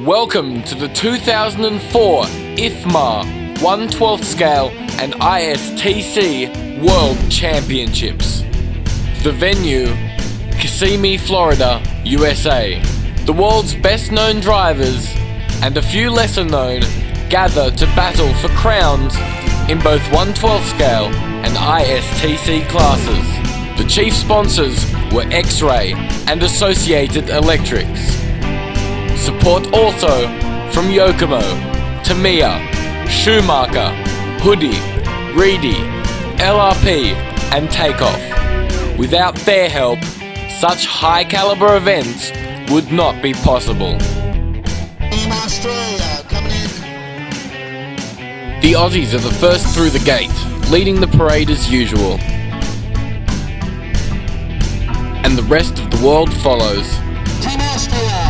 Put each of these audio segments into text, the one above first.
Welcome to the 2004 IFMAR 1/12 scale and ISTC World Championships. The venue, Kissimmee, Florida, USA. The world's best known drivers and a few lesser known gather to battle for crowns in both 1/12 scale and ISTC classes. The chief sponsors were X-Ray and Associated Electrics. Support also from Yokomo, Tamiya, Schumacher, Hoodie, Reedy, LRP and Takeoff. Without their help, such high caliber events would not be possible. Team Australia coming in. The Aussies are the first through the gate, leading the parade as usual. And the rest of the world follows. Team Austria.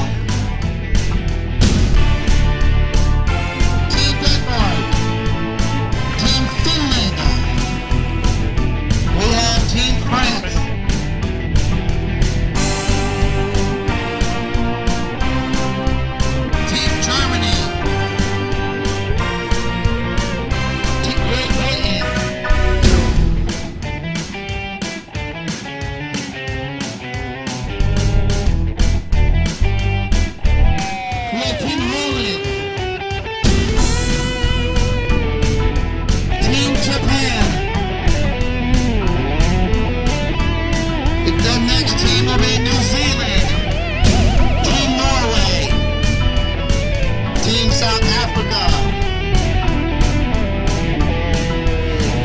Team Denmark. Team Finland. We have Team France. Team Germany. Team Great Britain. We have Team Holland. Team Japan. The next team will be New Zealand. Team Norway. Team South Africa.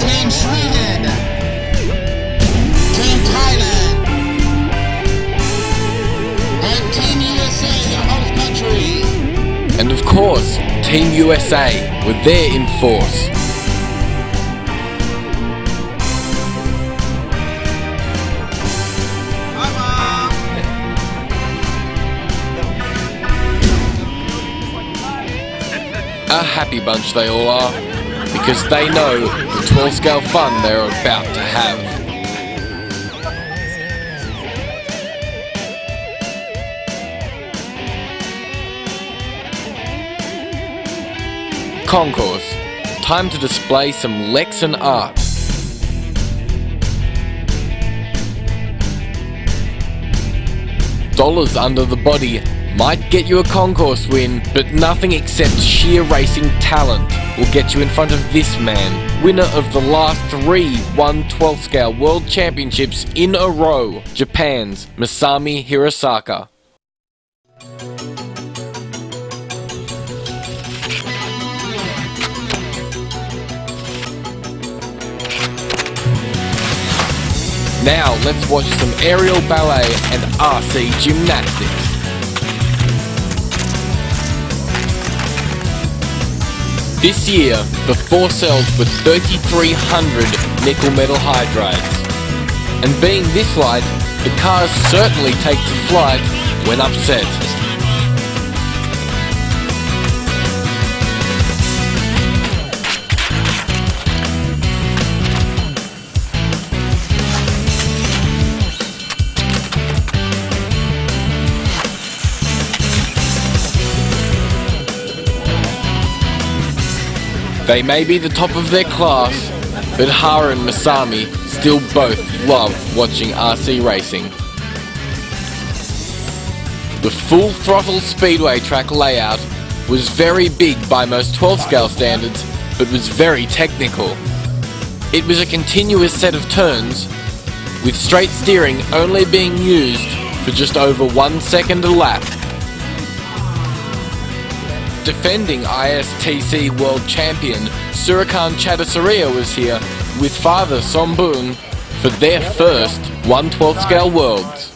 Team Sweden. Team Thailand. And Team USA, the host country. And of course, Team USA were there in force. A happy bunch they all are, because they know the 12 scale fun they're about to have. Concours. Time to display some Lexan art. Dollars under the body might get you a concourse win, but nothing except sheer racing talent will get you in front of this man, winner of the last 3 1/12 scale World Championships in a row, Japan's Masami Hirosaka. Now let's watch some aerial ballet and RC gymnastics. This year, the 4 cells were 3,300 nickel metal hydrides. And being this light, the cars certainly take to flight when upset. They may be the top of their class, but Hara and Masami still both love watching RC racing. The full throttle speedway track layout was very big by most 12 scale standards, but was very technical. It was a continuous set of turns, with straight steering only being used for just over 1 second a lap. Defending ISTC World Champion Surikan Chadasuriya was here with father Sombun for their first 1/12 scale Worlds.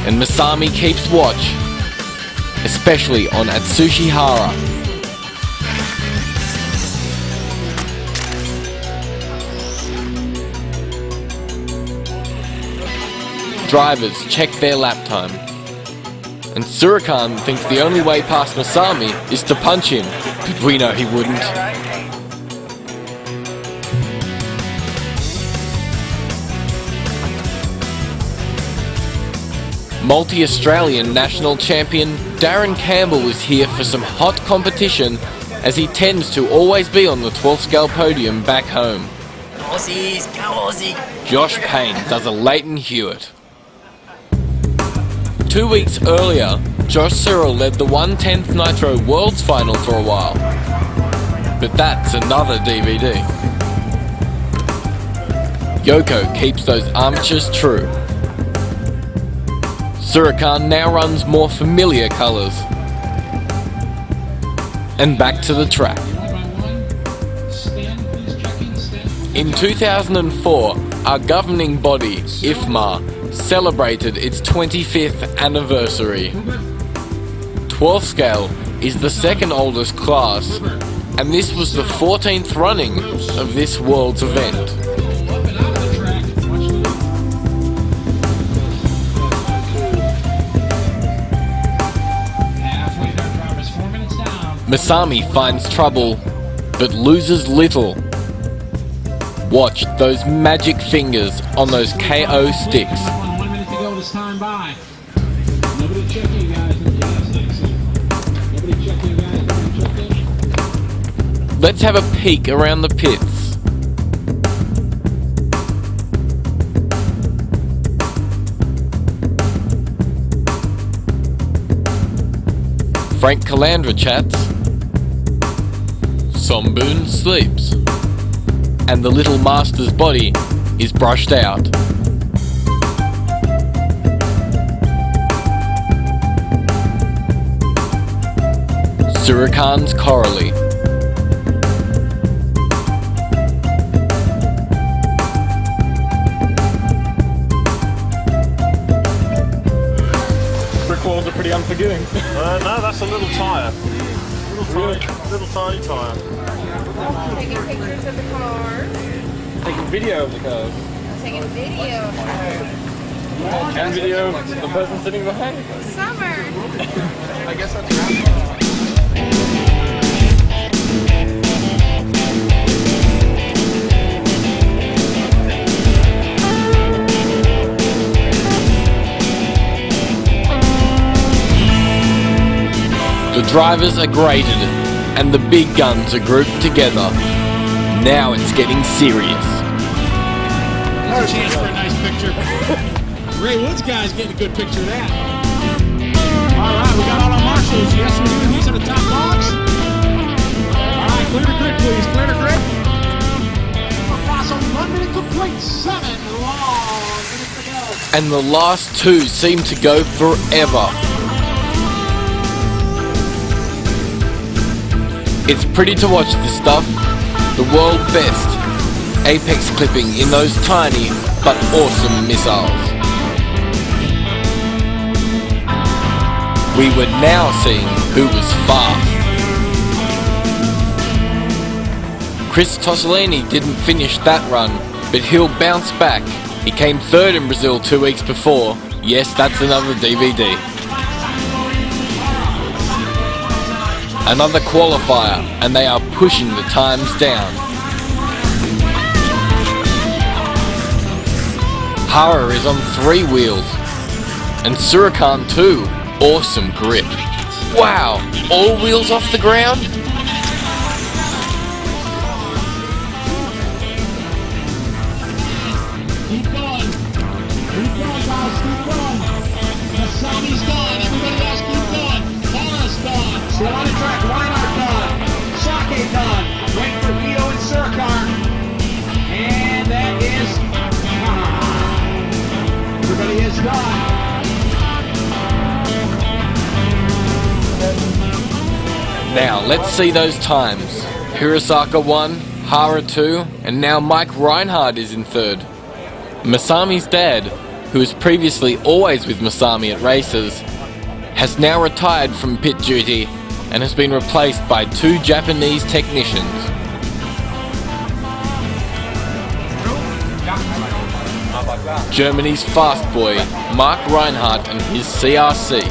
And Masami keeps watch, especially on Atsushi Hara. Drivers check their lap time. And Surikan thinks the only way past Masami is to punch him, but we know he wouldn't. Multi-Australian national champion Darren Campbell is here for some hot competition, as he tends to always be on the 12th scale podium back home. Aussies, go Aussie! Josh Payne does a Leighton Hewitt. 2 weeks earlier, Josh Searle led the 1/10th Nitro Worlds final for a while. But that's another DVD. Yoko keeps those armatures true. Surakan now runs more familiar colours. And back to the track. In 2004, our governing body, IFMAR, celebrated its 25th anniversary. 12th scale is the second oldest class, and this was the 14th running of this world's event. Masami finds trouble, but loses little. Watch those magic fingers on those KO sticks. 1 minute to go, this time by. Nobody checking, guys. Nobody checking, guys. Nobody checking. Let's have a peek around the pits. Frank Calandra chats. Somboon sleeps. And the little master's body is brushed out. Surakan's Coralie. Brick walls are pretty unforgiving. No, that's a little tyre. Little tiny tyre. Taking pictures of the car. Taking video of the cars. Taking video. And video of the person sitting behind. Summer. I guess that's The drivers are graded, and the big guns are grouped together. Now it's getting serious. There's a chance for a nice picture. Ray Woods guy's getting a good picture of that. All right, we got all our marshals. Yes, we do. These are the top dogs. All right, clear to grid, please. Clear to grid. Across on 1 minute complete. 7 long minutes to go. And the last two seem to go forever. It's pretty to watch this stuff. The world best. Apex clipping in those tiny but awesome missiles. We were now seeing who was fast. Chris Tossolini didn't finish that run, but he'll bounce back. He came third in Brazil 2 weeks before. Yes, that's another DVD. Another qualifier, and they are pushing the times down. Hara is on 3 wheels, and Surakan too. Awesome grip. Wow, all wheels off the ground? Keep going. Keep going, guys. Keep going. Masami's gone. Everybody else keep going. Hara's gone. Still on the track. Rheinard gone. Sake gone. Waiting for Vito and Surkar. And that is... everybody is gone. Now, let's see those times. Hirosaka 1, Hara 2, and now Mike Rheinard is in third. Masami's dad, who was previously always with Masami at races, has now retired from pit duty and has been replaced by 2 Japanese technicians. Germany's fast boy, Mark Reinhardt and his CRC.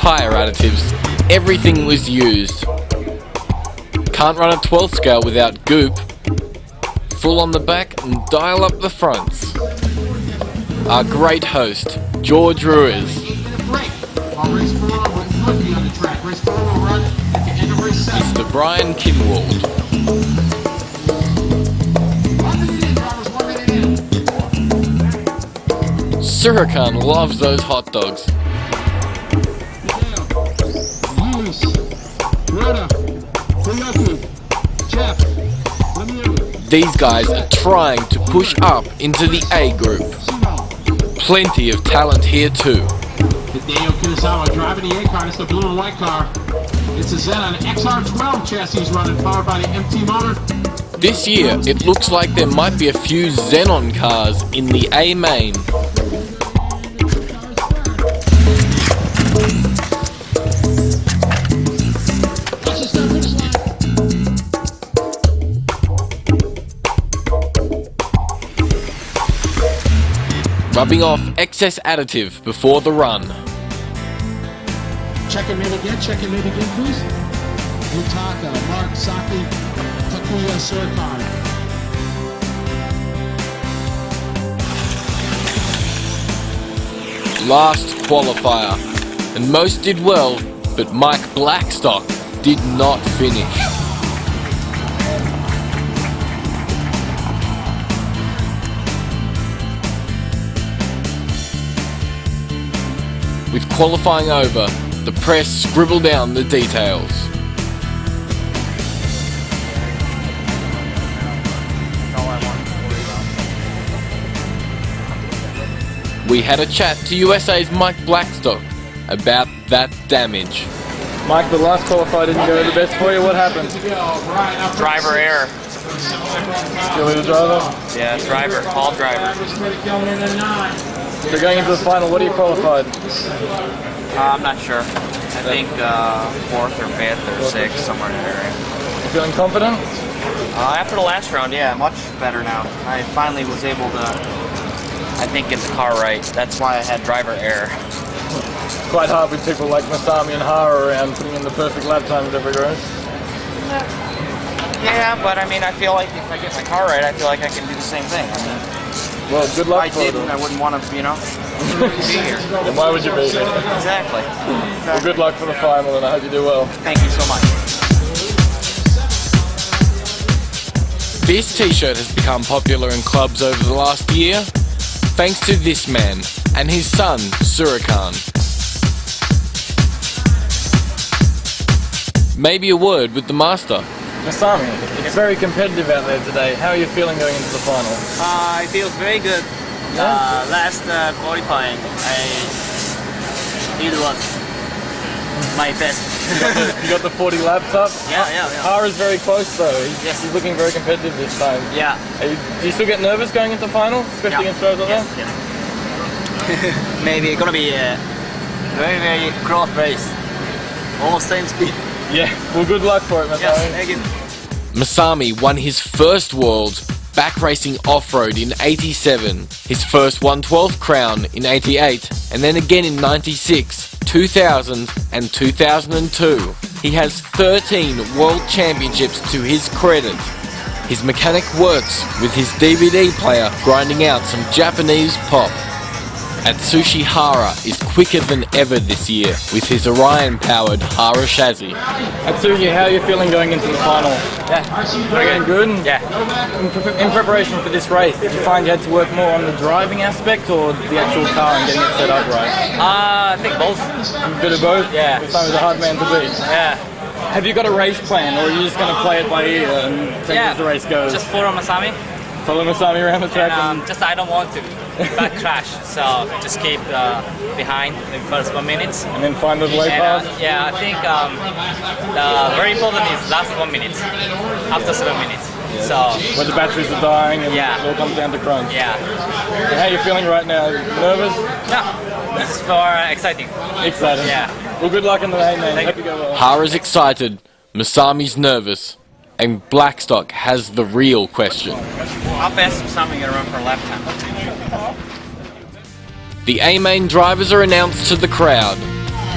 tyre additives, everything was used. Can't run a 12th scale without goop. Full on the back and dial up the fronts. Our great host, George Ruiz. Mr. Brian Kinwald. Surakan loves those hot dogs. These guys are trying to push up into the A group. Plenty of talent here too. Hideo Kunizawa driving the A car. It's the blue and white car. It's a Xenon XR12 chassis running, powered by the MT motor. This year, it looks like there might be a few Xenon cars in the A main. Rubbing off excess additive before the run. Check it in again, please. Mutaka, Mark, Saki, Takuya, Surakan. Last qualifier, and most did well, but Mike Blackstock did not finish. With qualifying over, the press scribbled down the details. We had a chat to USA's Mike Blackstock about that damage. Mike, the last qualifier didn't go the best for you. What happened? Driver error. Skilly the driver? Yeah, driver. All driver. So going into the final, what are you qualified? I'm not sure. I think 4th or 5th or 6th, somewhere in that area. You feeling confident? After the last round, yeah, much better now. I finally was able to, I think, get the car right. That's why I had driver error. It's quite hard with people like Masami and Hara around putting in the perfect lap times every race. Yeah, but I mean, I feel like if I get my car right, I feel like I can do the same thing. I mean, well, good luck if I didn't, I wouldn't want to, you know, be here. Then why would you be here? Exactly. Well, good luck for the final, and I hope you do well. Thank you so much. This t-shirt has become popular in clubs over the last year, thanks to this man and his son, Surakan. Maybe a word with the master. Masami, it's very competitive out there today. How are you feeling going into the final? I feel very good. Last qualifying, I did what my best. You got the 40 laps up? Yeah. Hara's very close though. He's looking very competitive this time. Yeah. Do you still get nervous going into the final, especially against drivers like that? Yeah. Maybe it's gonna be a very, very close race. Almost same speed. Yeah. Well, good luck for it, Masami. Yes, thank you. Masami won his first Worlds back racing off-road in 87, his first 112th crown in 88, and then again in 96, 2000 and 2002. He has 13 World Championships to his credit. His mechanic works with his DVD player grinding out some Japanese pop. Atsushi Hara is quicker than ever this year with his Orion-powered Hara chassis. Atsushi, how are you feeling going into the final? Yeah, Pretty good? Yeah. In preparation for this race, did you find you had to work more on the driving aspect or the actual car and getting it set up right? I think both. A bit of both? Yeah. Masami's a hard man to beat. Yeah. Have you got a race plan or are you just going to play it by ear and take as the race goes? Just follow Masami. Follow Masami around the track and Just I don't want to back crash, so just keep behind the first 1 minute. and then find the way past? Yeah, I think the very important is last 1 minute, after 7 minutes. So Where the batteries are dying and Yeah. it all comes down to crunch. yeah, And how are you feeling right now? Nervous? no, this is for exciting. Excited? Yeah. Well, good luck in the rain, man. Thank Hope you go well. Hara's excited, Masami's nervous, and Blackstock has the real question. How fast is Masami gonna run for a lap time? The A-Main drivers are announced to the crowd.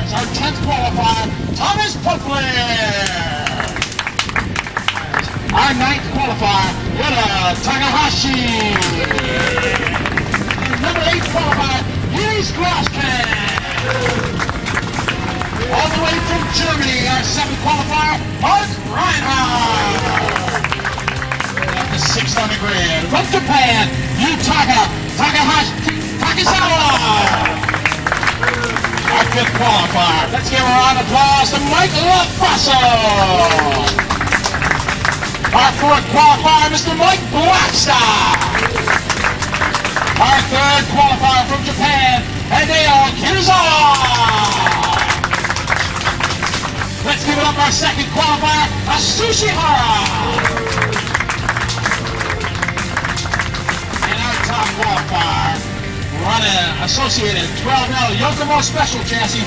cars. Our 10th qualifier, Thomas Poplar. Our 9th qualifier, Yoda Takahashi. Number 8 qualifier, Yuri Groskan. All the way from Germany, our 7th qualifier, Mark Rheinard. At the 6th on the grid, from Japan, Takizawa. Our 5th qualifier. Let's give a round of applause to Mike LaFaso. Our 4th qualifier, Mr. Mike Blackstock. Our 3rd qualifier from Japan, Hideo Kirizawa. Let's give it up our 2nd qualifier, Asushi Hara. And our top qualifier, running associated 12L Yokomo Special Chassis,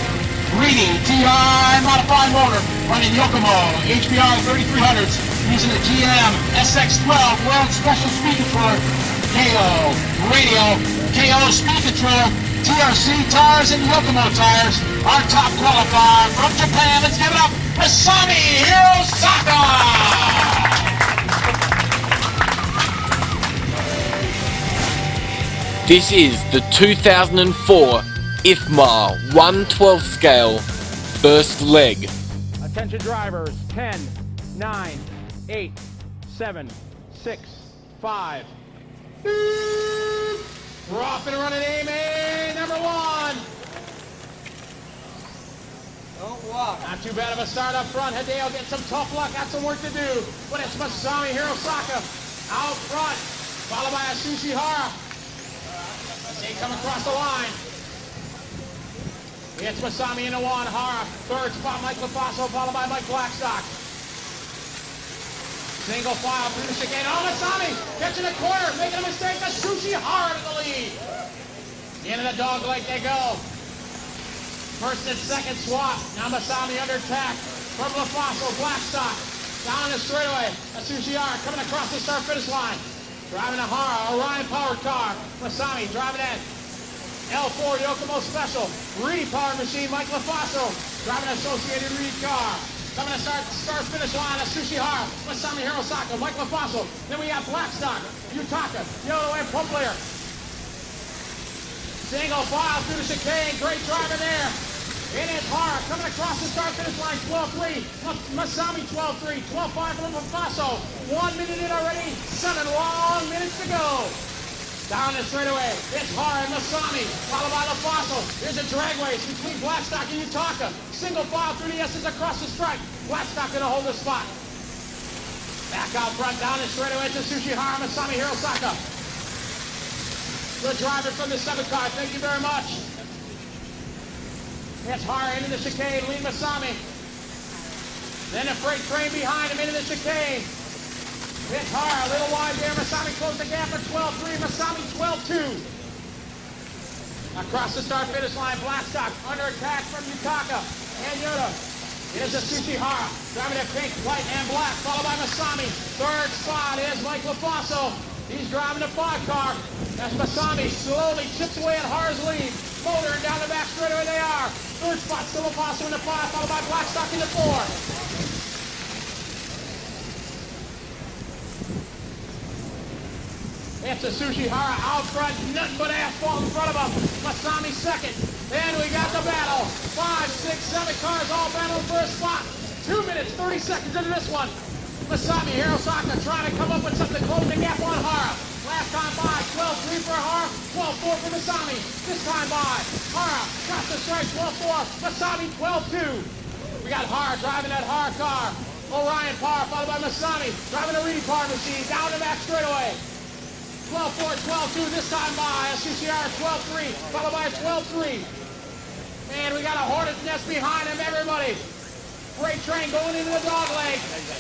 reading TI modified motor, running Yokomo HBR 3300s, using the GM SX12 World Special Speed Controller, KO radio, KO speed control, TRC tires and Yokomo tires. Our top qualifier from Japan, let's give it up, Masami Hirosaka! This is the 2004 IFMAR 1/12 scale first leg. Attention drivers, 10, 9, 8, 7, 6, 5. We're off and running, Amy. Number 1. Don't walk. Not too bad of a start up front. Hideo getting some tough luck, got some work to do. But it's Masami Hirosaka out front, followed by Asushi Hara. They come across the line. It's Masami into 1, Hara. 3rd spot, Mike LaFaso, followed by Mike Blackstock. Single file through the chicane. Oh, Masami catching the corner, making a mistake. Asushi Hara to the lead. Into the dog leg they go. First and second swap. Now Masami under attack from LaFaso, Blackstock. Down the straightaway. Asushi Hara coming across the start finish line. Driving a Hara, Orion powered car. Masami driving that L4 Yokomo Special. Reedy powered machine, Mike LaFaso. Driving an associated Reed car. Coming to start finish line, Asushi Hara, Masami Hirosaka, Mike LaFaso. Then we have Blackstock, Yutaka, Yodo, and Poplar. Single file through the chicane, great driver there. It is Hara coming across the start finish line, 12-3. Masami 12-3, 12-5 from LaFaso. 1 minute in already, 7 long minutes to go. Down the straightaway, it's Hara and Masami, followed by LaFaso. Here's a drag race between Blackstock and Yutaka. Single file through the S's across the stripe. Blackstock gonna hold the spot. Back out front, down the straightaway to Asushi Hara, Masami Hirosaka. Good driver from the 7 car, thank you very much. It's Hara into the chicane, lead Masami. Then a freight train behind him into the chicane. It's Hara, a little wide there. Masami closed the gap at 12-3. Masami 12-2. Across the start finish line, Blackstock under attack from Yutaka and Yoda. It is Asushi Hara, driving a pink, white, and black, followed by Masami. 3rd spot is Mike LaFaso. He's driving the 5 car. As Masami slowly chips away at Hara's lead. Motor and down the back straightaway they are. 3rd spot, still LaFaso in the 5, followed by Blackstock in the 4. It's Asushi Hara out front, nothing but asphalt in front of him. Masami 2nd. Then we got the battle. 5, 6, 7 cars all battling for a spot. 2 minutes, 30 seconds into this one. Masami Hirosaka trying to come up with something, closing the gap on Hara. Last time by, 12-3 for Hara, 12-4 for Masami. This time by, Hara across the stripe, 12-4, Masami 12-2. We got Hara driving that Hara car. Orion Power followed by Masami, driving a Reedy Power machine, down the back straightaway. 12-4, 12-2 this time by, Asushi Hara 12-3, followed by a 12-3. And we got a Hornet's nest behind him, everybody. Freight train going into the dog leg.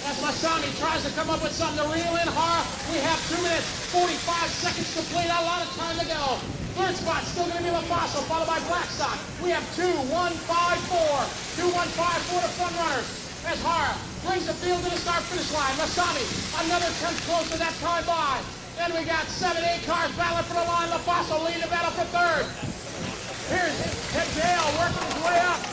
As Masami tries to come up with something to reel in Hara. We have 2 minutes, 45 seconds to play. Not a lot of time to go. 3rd spot still going to be LaFaso, followed by Blackstock. We have 2-1-5-4. 2-1-5-4 to front runners. As Hara brings the field to the start finish line. Masami, another 10 close to that time by. Then we got 7-8 cars battling for the line. LaFaso leading the battle for 3rd. Here's Hideo working his way up.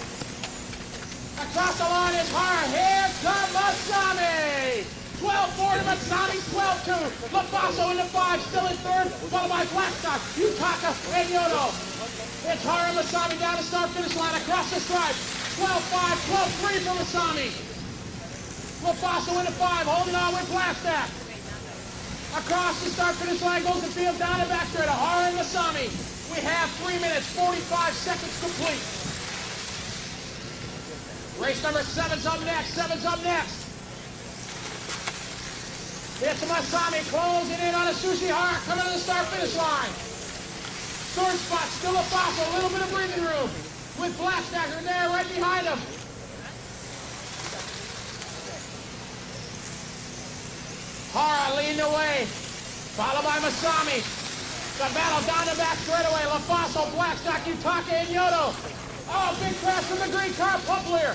Across the line is Hara. Here comes Masami. 12-4 to Masami, 12-2. Lafaso into 5, still in third, followed by Blackstock, Yutaka, and Yodo. It's Hara and Masami down the start-finish line across the stripe. 12-5, 12-3 for Masami. Lafaso into 5, holding on with Blackstock. Across the start-finish line goes the field down and back straight to Hara and Masami. We have 3 minutes, 45 seconds complete. Race number 7's up next, It's Masami closing in on a Sushi Hara coming to the start-finish line. Third spot, still a fossil, a little bit of breathing room. With Blackstacker there right behind him. Hara leading the way, followed by Masami. The battle down the back straightaway. Lafaso, Blackstock, Yutaka, and Yodo. Oh, big crash from the green car, Pumplier.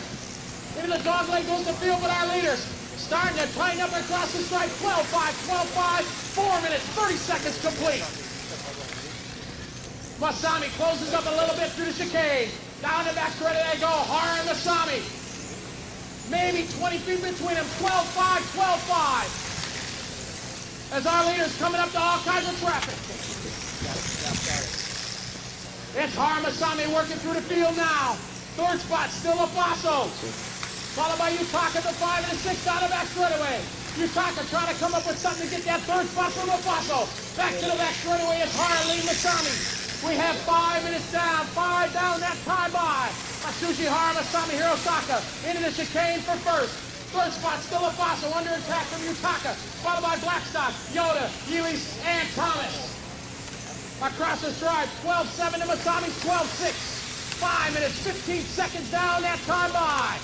Into the dog leg goes the field, but our leaders starting to tighten up across the stripe. 12-5, 12-5, 4 minutes, 30 seconds complete. Masami closes up a little bit through the chicane. Down the back straightaway they go. Hara and Masami. Maybe 20 feet between them. 12-5, 12-5. As our leaders coming up to all kinds of traffic. It's Hara Masami working through the field now. Third spot, still Lafaso. Followed by Yutaka, the 5 and the 6 down the back straightaway. Yutaka trying to come up with something to get that third spot from Lafaso. Back to the back straightaway is Hara leading Masami. We have 5 minutes down, 5 down that time by. Atsushi Hara Masami Hirosaka into the chicane for first. Third spot, still Lafaso under attack from Yutaka. Followed by Blackstock, Yoda, Elis, and Thomas. Across the stripe, 12-7 to Masami, 12-6. 5 minutes, 15 seconds down that time by.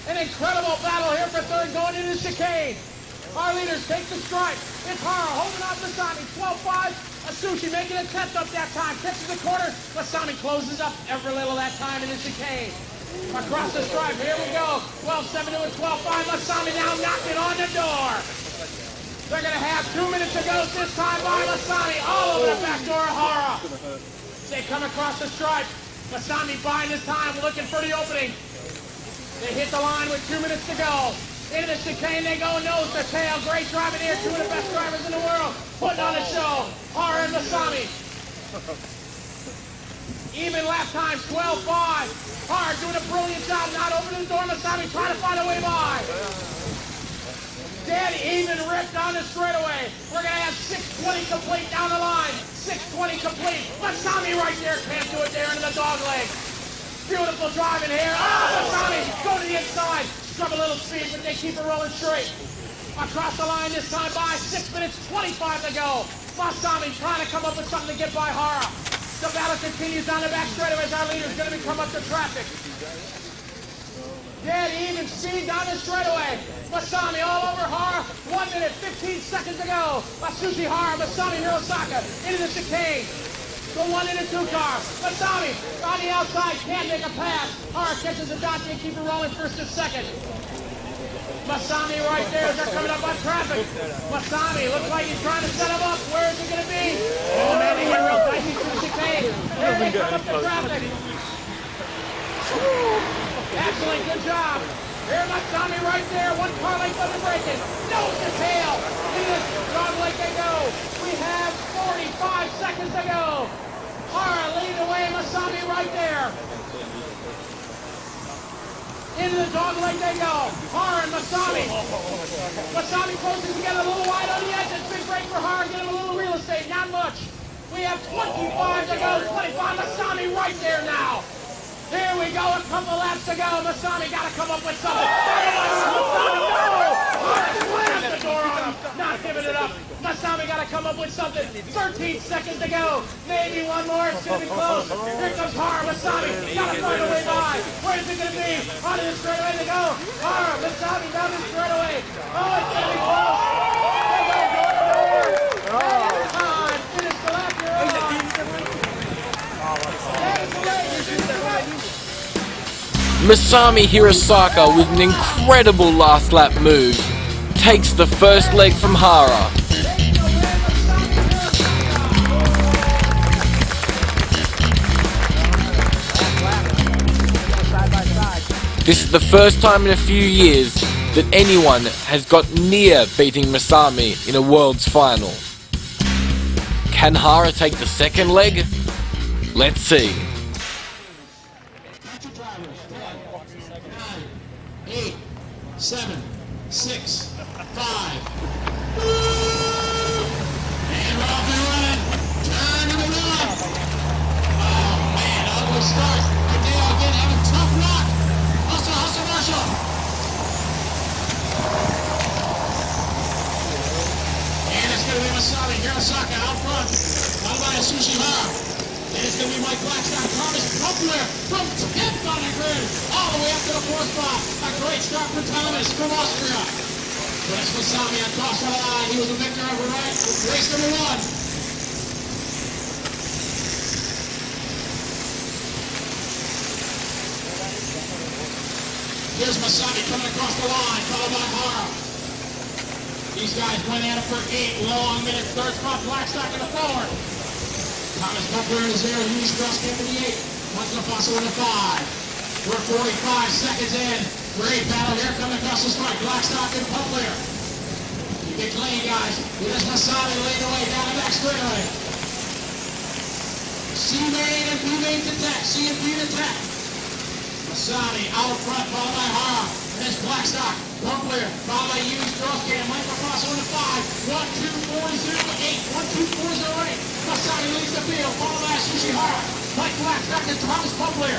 An incredible battle here for third going into the chicane. Our leaders take the stripe. It's Hara holding off Masami, 12-5. Atsushi making a 10th up that time. Catches the corner. Masami closes up every little that time in the chicane. Across the stripe, here we go. 12-7 to a 12-5. Masami now knocking on the door. They're going to have 2 minutes to go this time by Masami. All over the back door of Hara. They come across the stripe. Masami buying his time, looking for the opening. They hit the line with 2 minutes to go. Into the chicane they go, nose to tail. Great driving here, 2 of the best drivers in the world. Putting on a show. Hara and Masami. Even lap time, 12-5. Hara doing a brilliant job, not over the door. Masami trying to find a way by. Dead even ripped on the straightaway. We're going to have 6:20 complete down the line. 6:20 complete. Masami right there, can't do it there into the dog leg. Beautiful driving here. Oh, Masami, go to the inside. Drop a little speed, but they keep it rolling straight. Across the line this time by 6 minutes, 25 to go. Masami trying to come up with something to get by Hara. The battle continues down the back straightaway as our leader's going to come up to traffic. Dead even speed down the straightaway. Masami all over Hara. 1 minute, 15 seconds to go. Atsushi Hara, Masami Hirosaka into the chicane. The 1 and a 2 car. Masami on the outside, can't make a pass. Hara catches the dot and keep it rolling first and second. Masami right there as they're coming up on traffic. Masami looks like he's trying to set him up. Where is he going to be? Oh man, they get real dicey through the chicane. Here they come up to traffic. Excellent, good job. Here Masami right there. 1 car length of the breaking. Nose to tail. Into the dog leg they go. We have 45 seconds to go. Hara leading the way. Masami right there. Into the dog leg they go. Hara and Masami. Masami closes together a little wide on the edge. It's big break for Hara. Get him a little real estate. Not much. We have 25 to go. 25. Masami right there now. Here we go, a couple laps to go. Masami got to come up with something. Masami, no! Slams the door on him. Not giving it up. Masami got to come up with something. 13 seconds to go. Maybe one more. It's going to be close. Here comes Hara. Masami got to find a way by. Where is it going to be? Onto the straightaway to go. Hara, Masami down the straightaway. Oh, it's going to be close. Time. Finish the lap you're on. Masami Hirosaka with an incredible last lap move takes the first leg from Hara. This is the first time in a few years that anyone has got near beating Masami in a Worlds final. Can Hara take the second leg? Let's see. 8, 7, 6, 5. And off and running. Turn to the run. Oh man, ugly start. Adele again having tough luck. Hustle, Marshall. And it's going to be Masami, Hirosaka out front. Followed by Hara. And it's going to be Mike Blackstock, Thomas Pumpler from 10th on the grid, all the way up to the 4th spot. A great start for Thomas from Austria. But it's Masami across the line. He was the victor of race number 1. Here's Masami coming across the line, followed by Hara. These guys went at it for 8 long minutes. 3rd spot, Blackstock in the 4th. Thomas Pumpler is there. He's crossed into the 8th. Michael Fossil in the 5. We're 45 seconds in. Great battle here coming across the strike. Blackstock and Pumpler. You get clean, guys. Here's Masami leading away down the back straightaway. C-main and B-main attack. C and B attack. Masami out front, followed by Hara. And there's Blackstock. Pumpler, followed by Hughes, Grosscan, Michael Fossil in the 5. 1, 2, 4, 0, 8. 1, 2, 4, 0, 8. Masami leads the field, followed by Hara. Mike Blackstock and Thomas Pumpler.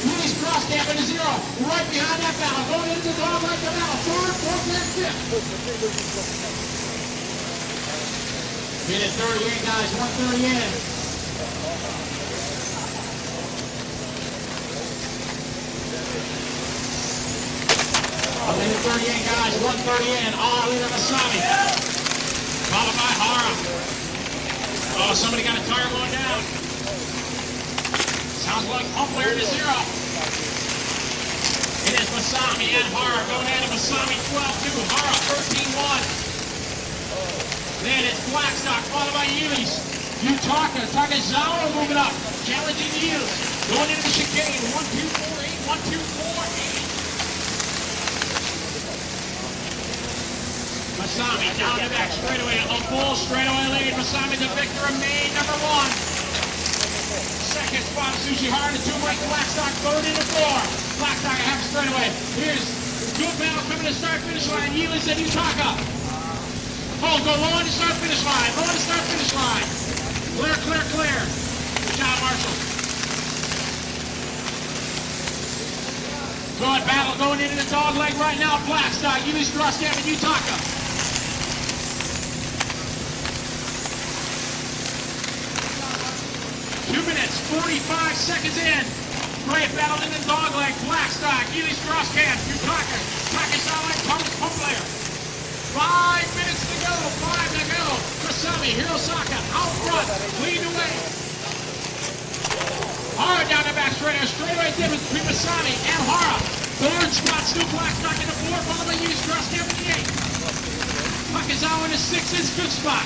Hughes, Grosscan into 0. Right behind that battle, going into the dog like the battle. 3rd, 4th, and 5th. Minute 38, guys. 1:30 in. Minute 38, guys. 1:30 in. All leader Masami. Followed by Hara. Oh, somebody got a tire going down. Sounds like Pumpler into 0. It is Masami and Hara going at it. Masami 12-2. Hara 13-1. Then it's Blackstock, followed by Hughes. Takazawa moving up, challenging Hughes. Going into the chicane, 1, 2, 4, 8, 1, 2, 4, 8. Masami down the back straightaway, a full straightaway lead. Masami the victor of main number 1. 2nd spot, Hara to 2, Mike Blackstock, 3rd into 4. Blackstock a half straightaway. Here's good battle coming to start finish line. Hughes and Utaka. Oh, go low on the start finish line. Low on the start finish line. Clear, clear, clear. Good job, Marshall. Good battle going into the dog leg right now. Blackstock, Hughes, Grosscan, and Utaka. Two minutes, 45 seconds in. Great battle in the dog leg. Blackstock, Hughes, Grosscan, Utaka, Takazawa, and Thomas Pumpler. 5 minutes to go, 5 to go. Masami, Hirosaka, out front, lead away. Hara down the back straightaway difference between Masami and Hara. 3rd spot, still Blackstock in the 4th, followed by Hughes, Grosscan in the 8th. Takazawa in the 6th, is good spot.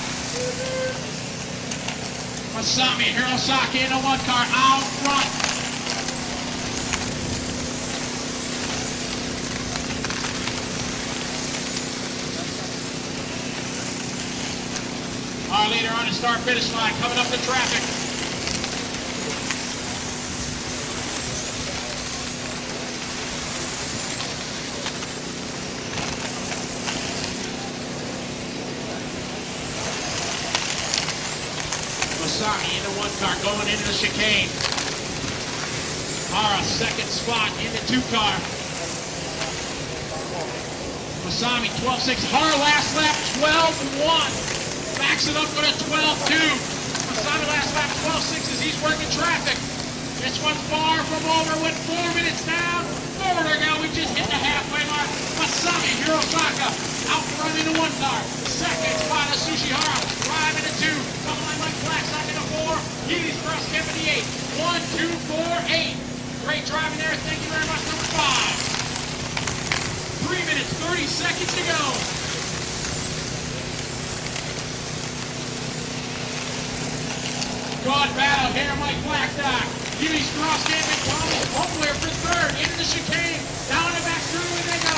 Masami, Hirosaka in the 1 car, out front. Our leader on the start-finish line, coming up the traffic. Masami in the 1 car, going into the chicane. Hara, 2nd spot in the 2 car. Masami, 12-6. Hara last lap, 12-1. Backs it up with a 12-2. Masami last lap, 12-6 as he's working traffic. This one's far from over with 4 minutes down. 4 to go. We just hit the halfway mark. Masami, Hirosaka, out front in the 1 car. 2nd spot is Hara, 5 in the 2. Followed by Mike Blackstock in the 4. Hughes, Grosscan in the 8. 1, 2, 4, 8. Great driving there. Thank you very much, number 5. 3 minutes, 30 seconds to go. Good battle here, Mike Blackstock. Hughes cross camping, Thomas Poplar for third. Into the chicane. Down the back straightaway they go.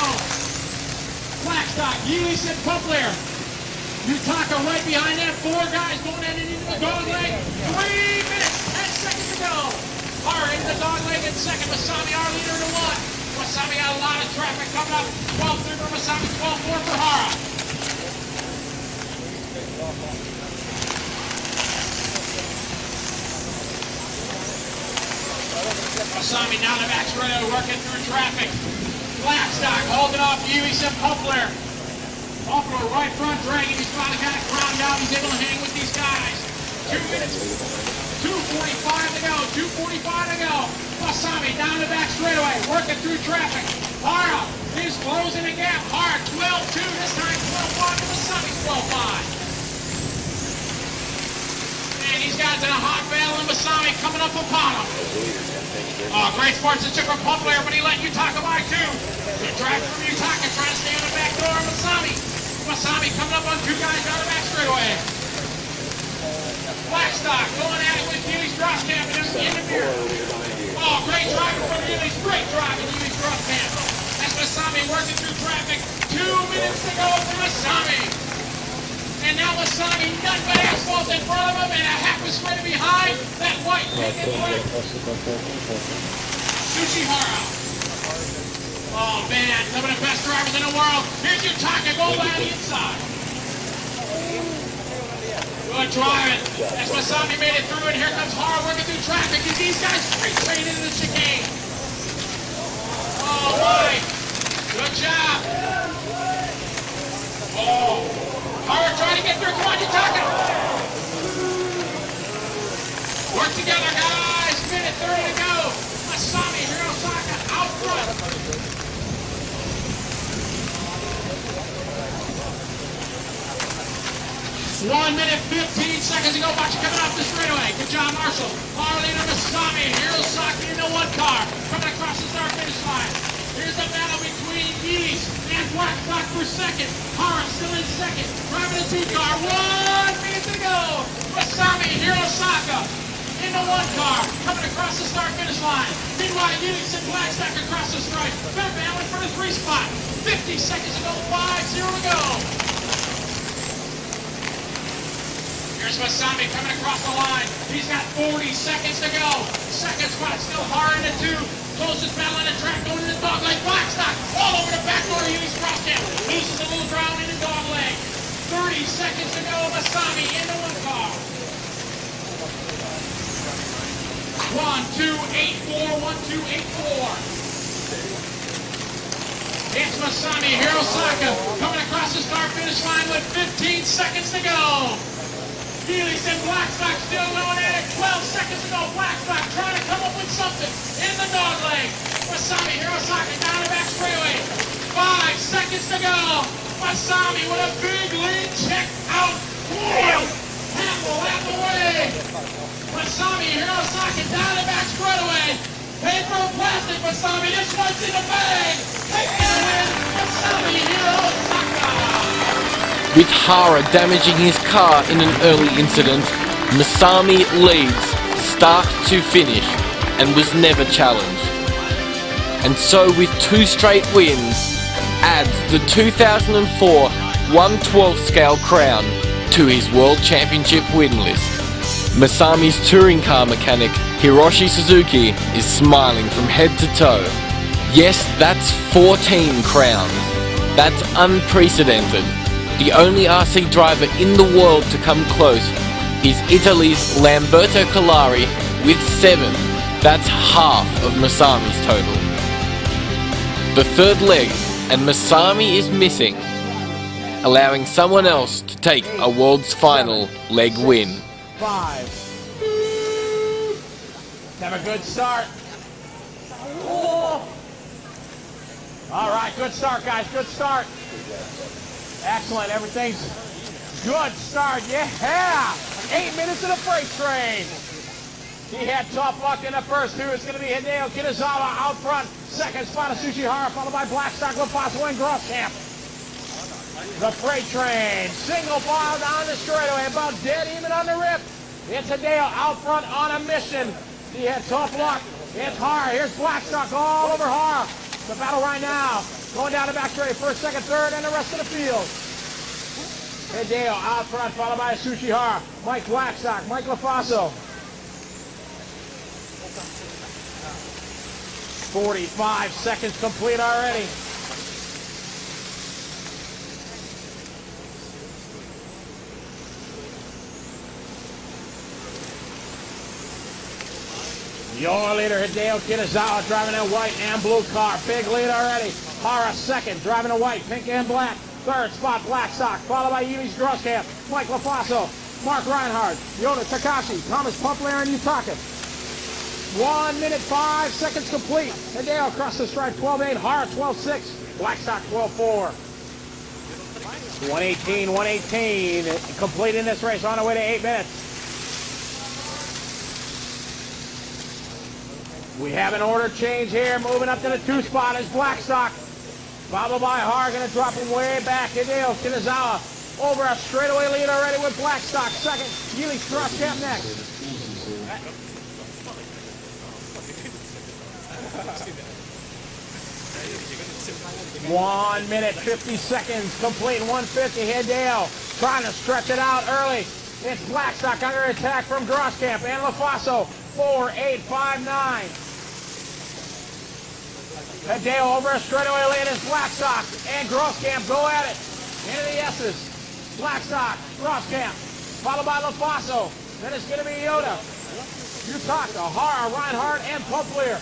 Blackstock, Hughes and Poplar. Utaka right behind them. 4 guys going at it into the dog leg. 3 minutes, 10 seconds to go. Hara into the dog leg in second. Masami, our leader, to 1. Masami got a lot of traffic coming up. 12-3 for Masami, 12-4 for Hara. Masami down the back straight, working through traffic. Blackstock holding off Hughes and Poplar. Poplar right front dragging. He's finally got it ground out. He's able to hang with these guys. 2 minutes. 2:45 to go. 2:45 to go. Masami down the back straightaway, working through traffic. Hara is closing the gap. Hara 12-2. This time 12-5 to Masami 12-5. And these guys in a hot battle, and Masami coming up upon him. Oh, great sportsmanship from Poplar, but he let Utaka by 2. Good drive from Utaka, trying to stay on the back door of Masami. Masami coming up on 2 guys out of the back straightaway. Blackstock going at it with Hughes Crosscamp and interfere. Oh, great driving from Hughes. Great driving Hughes Crosscamp. That's Masami working through traffic. 2 minutes to go for Masami. And now Masami, nothing but asphalt in front of him and a half a straight behind. That white picket flag. Sushi Hara. Oh man, some of the best drivers in the world. Here's Utaka going by the inside. Good driving. As Masami made it through, and here comes Hara working through traffic. These guys straight train into the chicane. Oh my. Good job. Oh. Hara trying to get through. Come on, Utaka. Work together, guys. Minute 30 to go. Masami, Hirosaka out front. 1 minute 15 seconds to go. Watch coming off the straightaway. Good job, Marshall. Marlena Masami, Hirosaki in the 1 car. Coming across the start finish line. Here's the battle between Yeast and Blackstock for second. Hara still in second. Driving the 2 car. 1 minute to go. Masami, Hirosaka in the 1 car. Coming across the start finish line. Meanwhile, Yeast and Blackstock across the stripe. They're battling for the 3 spot. 50 seconds to go. 5-0 to go. Here's Masami coming across the line. He's got 40 seconds to go. Second spot still Hara in the 2. Closest battle on the track going to the dog leg. Blackstock all over the back door. Hughes Crosscamp loses a little ground in the dog leg. 30 seconds to go. Masami in the 1 car. 1-2-8-4. 1-2-8-4. It's Masami, Hirosaka coming across the start finish line with 15 seconds to go. Healy's and Blackstock still going at it. 12 seconds to go. Blackstock trying to come up with something in the dog leg. Masami, Hirosaka down the back straightaway. 5 seconds to go. Masami with a big lead. Check out. Handle out the way. Masami, Hirosaka down the back straightaway. Paper or plastic, Masami. This one's in the bag. Take it away. Masami, Hirosaka. With Hara damaging his car in an early incident, Masami leads start to finish and was never challenged. And so with 2 straight wins, adds the 2004 1/12 scale crown to his World Championship win list. Masami's touring car mechanic Hiroshi Suzuki is smiling from head to toe. Yes, that's 14 crowns. That's unprecedented. The only RC driver in the world to come close is Italy's Lamberto Collari with 7. That's half of Masami's total. The 3rd leg, and Masami is missing, allowing someone else to take a world's final leg win. 5. Have a good start. All right, good start, guys. Good start. Excellent. Everything's good start. Yeah. 8 minutes of the freight train. He had tough luck in the first 2. It's going to be Hideo Kitazawa out front. Second spot is Sushi Hara, followed by Blackstock, LaFaso, and Grosscamp. The freight train. Single file down the straightaway. About dead even on the rip. It's Hideo out front on a mission. He had tough luck. It's Hara. Here's Blackstock all over Hara. The battle right now. Going down the back straight. First, second, third, and the rest of the field. Hideo out front, followed by Sushi Hara. Mike Blackstock, Mike LaFaso. 45 seconds complete already. Your leader, Hideo Kitazawa, driving a white and blue car. Big lead already. Hara second, driving a white, pink and black. Third spot, Blackstock, followed by Yumi's Grosscamp, Mike LaFaso, Mark Rheinard, Yoda Takashi, Thomas Pumpler, and Yutaka. 1 minute 5 seconds complete. Hideo across the stripe, 12.8. Hara 12.6. Blackstock 12.4. 118, 118. Completing this race on the way to 8 minutes. We have an order change here. Moving up to the 2 spot is Blackstock. Followed by Hara, going to drop him way back. Hideo Kitazawa over a straightaway lead already with Blackstock. Second, Yuli Grosscamp next. 1 minute 50 seconds complete. 150. Hideo trying to stretch it out early. It's Blackstock under attack from Grosscamp and LaFaso. 4.859. Hideo over a straightaway lead is Blackstock and Grosscamp go at it. Into the S's. Blackstock, Grosscamp, followed by LaFaso. Then it's going to be Yoda, Yutaka, Hara, Reinhardt, and Pumpler.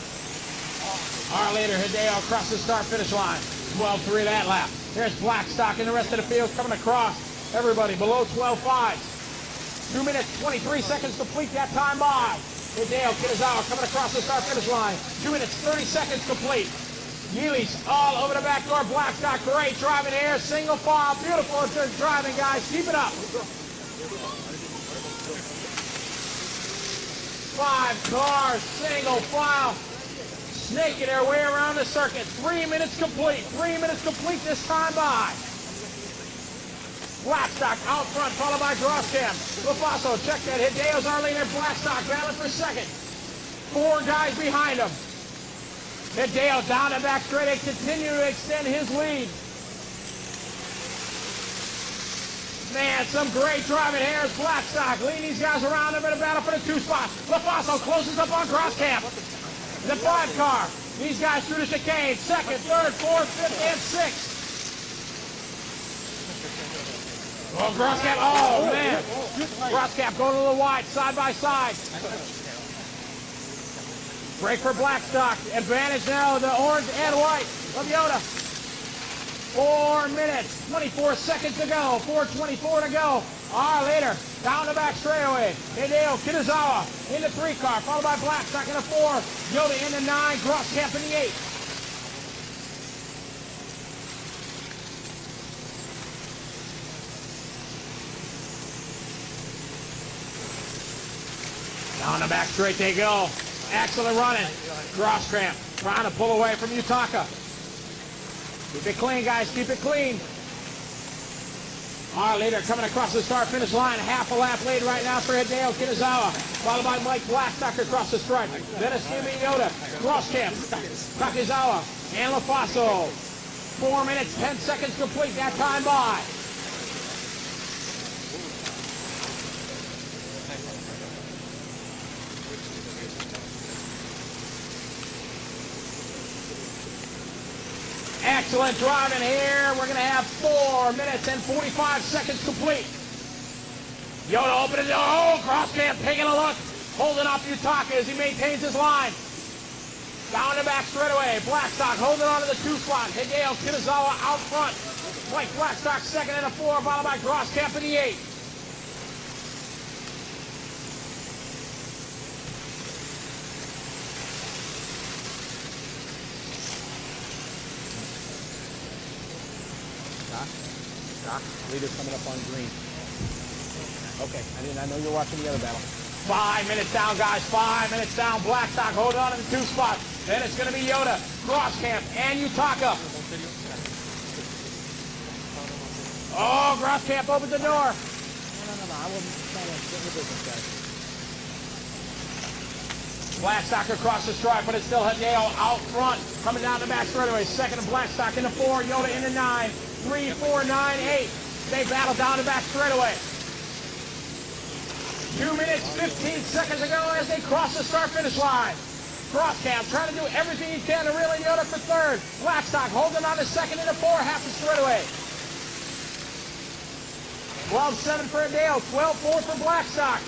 Our leader, Hideo, across the start-finish line. 12.3 that lap. Here's Blackstock and the rest of the field coming across. Everybody below 12.5. 2 minutes, 23 seconds complete that time by. Hideo Kitazawa coming across the start-finish line. 2 minutes, 30 seconds complete. Yeely's all over the back door. Blackstock, great driving here. Single file, beautiful driving, guys. Keep it up. 5 cars, single file. Snaking their way around the circuit. 3 minutes complete. 3 minutes complete this time by. Blackstock out front, followed by Grosscamp. LaFaso, check that. Hideo's our leader. Blackstock battling for second. 4 guys behind him. Hideo down the back straight and continue to extend his lead. Man, some great driving here is Blackstock. Leading these guys around him in a battle for the 2 spot. LaFaso closes up on Grosscamp. The 5 car. These guys through the chicane. Second, third, fourth, fifth, and sixth. Oh, Grosscamp. Oh, man. Grosscamp going a little wide, side by side. Break for Blackstock. Advantage now, the orange and white of Yoda. 4 minutes, 24 seconds to go. 4:24 to go. Our leader, down the back straightaway. Hideo Kitazawa in the 3 car, followed by Blackstock in the 4. Yoda in the 9, Grosscamp in the 8. Down the back straight they go. Excellent running. Grosscamp trying to pull away from Yutaka. Keep it clean, guys. Keep it clean. Our leader coming across the start-finish line. Half a lap lead right now for Hideo Kitazawa. Followed by Mike Blackstock across the stripe. Then it's Yumi Yoda, Grosscamp, Takizawa, and LaFaso. 4 minutes, 10 seconds complete that time by. Excellent driving here. We're going to have 4 minutes and 45 seconds complete. Yoda opening the door. Oh, Grosscamp taking a look. Holding up Yutaka as he maintains his line. Down the back straightaway. Blackstock holding on to the 2 spot. Hideo Kitazawa out front. Mike Blackstock second in the 4, followed by Grosscamp in the 8. Doc, leader's coming up on green. Okay, I know you're watching the other battle. 5 minutes down, guys. 5 minutes down. Blackstock hold on to the 2 spot. Then it's going to be Yoda, Grosscamp, and Yutaka. Oh, Grosscamp opens the door. No. I wasn't trying to get in the business, guys. Blackstock across the stripe, but it's still Hideo out front. Coming down the back straightaway. Second and Blackstock into 4. Yoda into 9. 3, 4, 9, 8. They battle down the back straightaway. 2 minutes, 15 seconds ago as they cross the start-finish line. Crosscam trying to do everything he can to reel in Yoda for third. Blackstock holding on to second into 4, half the straightaway. 12-7 for Hideo, 12-4 for Blackstock.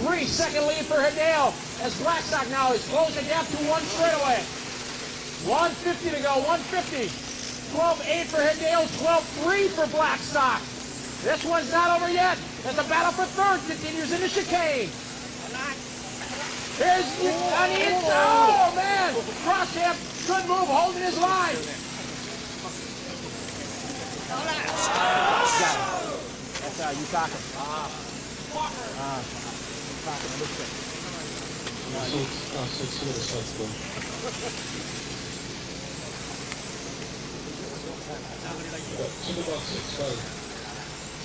3-second lead for Hideo as Blackstock now is closing the gap to 1 straightaway. 150 to go, 150. 12-8 for Hideo, 12-3 for Blackstock. This one's not over yet as the battle for third continues in the chicane. Here's on the inside. Oh, man. Crosscamp, good move, holding his line. That's you talking. Talking a little bit.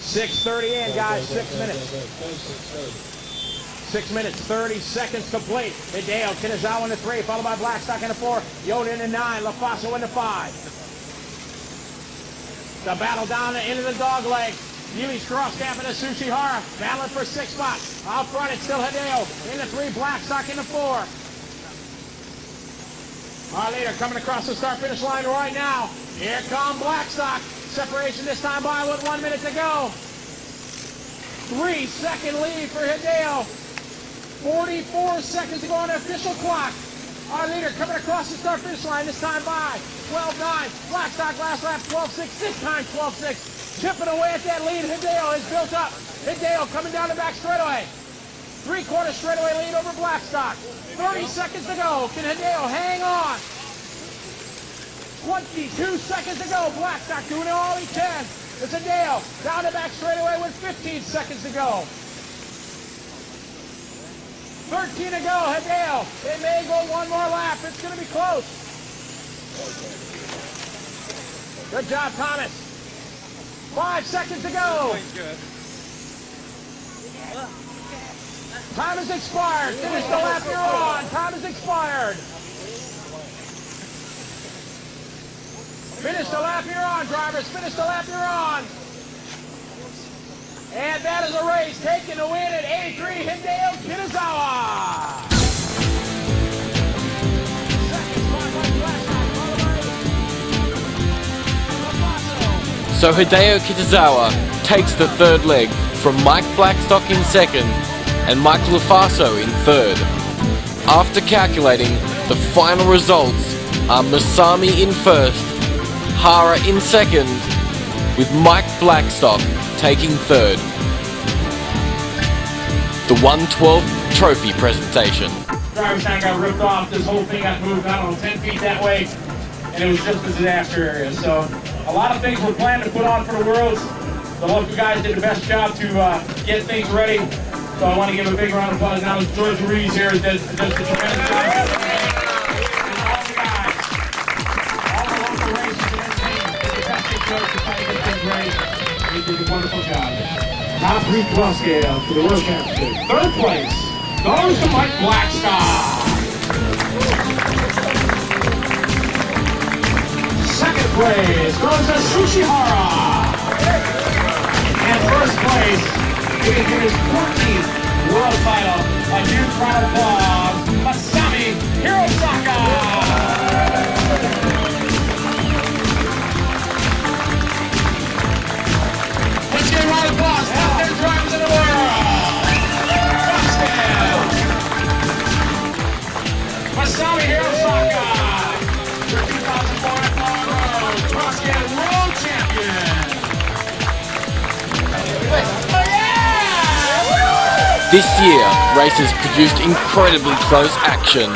6:30 in, guys. 6 minutes. 6 minutes, 30 seconds complete. Hideo, Kitazawa into 3, followed by Blackstock into 4, Yoda into 9, LaFaso into 5. The battle down into the dog leg. Yui's cross-camp into Sushi Hara, battling for 6 spots. Out front, it's still Hideo. Into 3, Blackstock into 4. Our leader coming across the start-finish line right now. Here come Blackstock. Separation this time by with 1 minute to go. 3-second lead for Hideo. 44 seconds to go on the official clock. Our leader coming across the start-finish line this time by 12-9. Blackstock last lap 12-6. This time 12-6. Chipping away at that lead. Hideo has built up. Hideo coming down the back straightaway. 3/4 straightaway lead over Blackstock. 30 seconds to go. Can Hideo hang on? 22 seconds to go. Blackstock doing all he can. It's Hideo down the back straightaway with 15 seconds to go. 13 to go. Hideo. They may go one more lap. It's going to be close. Good job, Thomas. 5 seconds to go. Time has expired. Finish the lap you're on. Time has expired. Finish the lap you're on, drivers. Finish the lap you're on. And that is a race taking the win at 83, Hideo Kitazawa. So Hideo Kitazawa takes the third leg from Mike Blackstock in second and Mike LaFaso in third. After calculating, the final results are Masami in first, Hara in second, with Mike Blackstock taking third. The 112th trophy presentation. Driver's side got ripped off. This whole thing got moved, I don't know, 10 feet that way, and it was just a disaster area. So a lot of things were planned to put on for the Worlds. The local guys did the best job to get things ready. So I want to give a big round of applause now to George Ruiz here that does the tremendous job. And all the guys, all the local races and everything, the best they could to try to get things ready. They did a wonderful job. Top 3 cross scale for the World Championship. Third place goes to Mike Blackstock. Second place goes to Sushi Hara. And first place, getting his 14th world title, a huge round of applause, Masami Hirosaka. Let's get a round of applause, top 10 drivers in the world. Masami Hirosaka, your 2004 IFMAR Crosscan World Champion. This year, racers produced incredibly close action.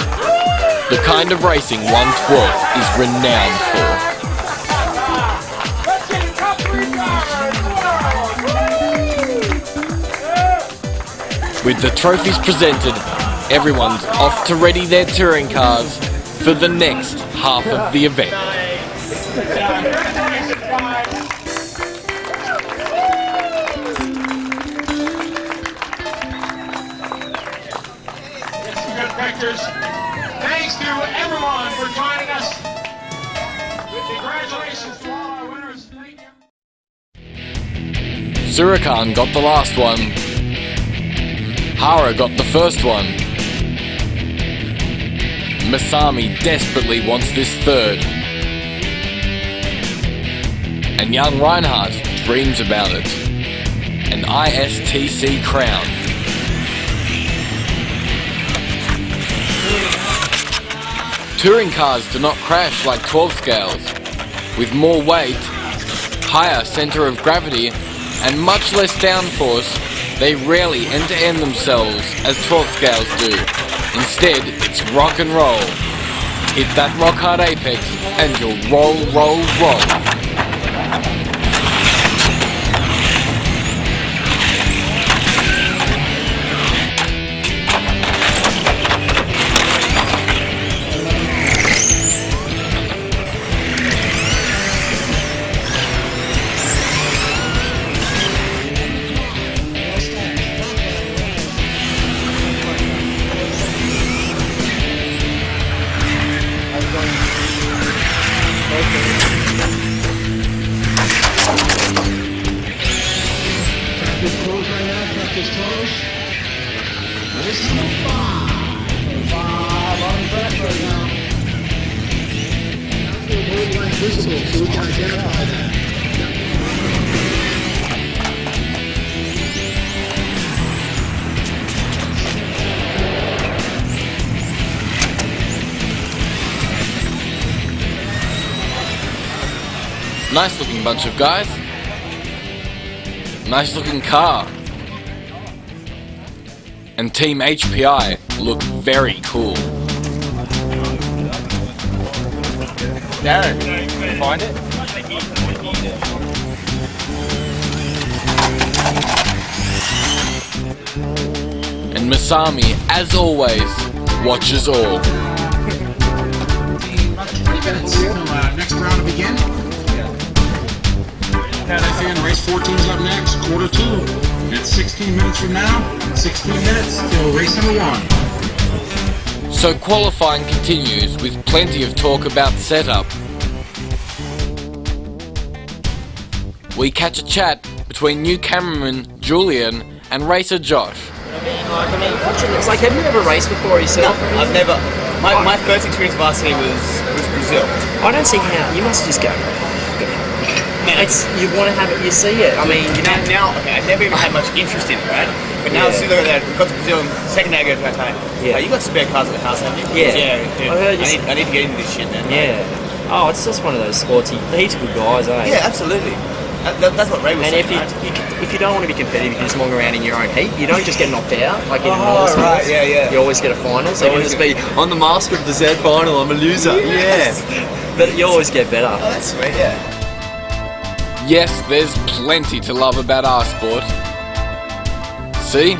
The kind of racing 112 is renowned for. With the trophies presented, everyone's off to ready their touring cars for the next half of the event. inspectors. Thanks to everyone for joining us. Congratulations to all our winners. Thank you. Surakan got the last one. Hara got the first one. Masami desperately wants this third. And young Rheinard dreams about it. An ISTC crown. Touring cars do not crash like 12 scales. With more weight, higher center of gravity, and much less downforce, they rarely end-to-end themselves as 12 scales do. Instead, it's rock and roll. Hit that rock hard apex and you'll roll, roll, roll. Nice looking bunch of guys. Nice looking car. And Team HPI look very cool. Darren, find it? And Masami, as always, watches all. 20 minutes till next round to begin. And race 14's up next, quarter 2. It's 16 minutes from now, 16 minutes till race number 1. So qualifying continues with plenty of talk about setup. We catch a chat between new cameraman Julian and racer Josh. It's like, have you ever raced before yourself? No, I've never. My first experience of RC was Brazil. I don't see how. You must just go. It's, you want to have it, you see it. I mean, you know. Now, okay, I've never even had much interest in it, right? But now, as soon as I got to Brazil, second day I go to Qatar. Yeah. You got spare cars at the house, haven't you? Yeah. Yeah. I need to get into this shit, man. Yeah. Oh, it's just one of those sports. Heaps of good guys, eh? Yeah, absolutely. That's what Ray was saying. And if you don't want to be competitive, you can just walk around in your own heat. You don't just get knocked out like in normal sports. Right, yeah. You always get a final. So you just be on the master of the Z final. I'm a loser. Yes. Yeah. But you always get better. Oh, that's sweet. Yeah. Yes, there's plenty to love about our sport. See?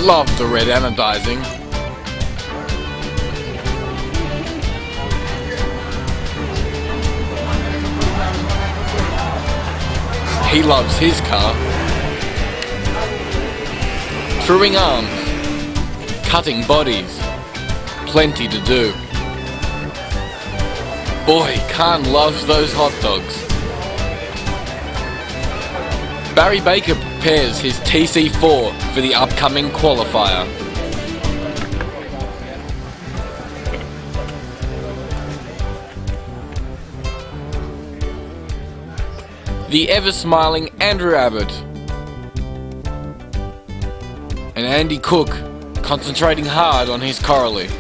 Love the red anodizing. He loves his car. Truing arms. Cutting bodies. Plenty to do. Boy, Khan loves those hot dogs. Barry Baker prepares his TC4 for the upcoming qualifier. The ever-smiling Andrew Abbott. And Andy Cook concentrating hard on his Coralie.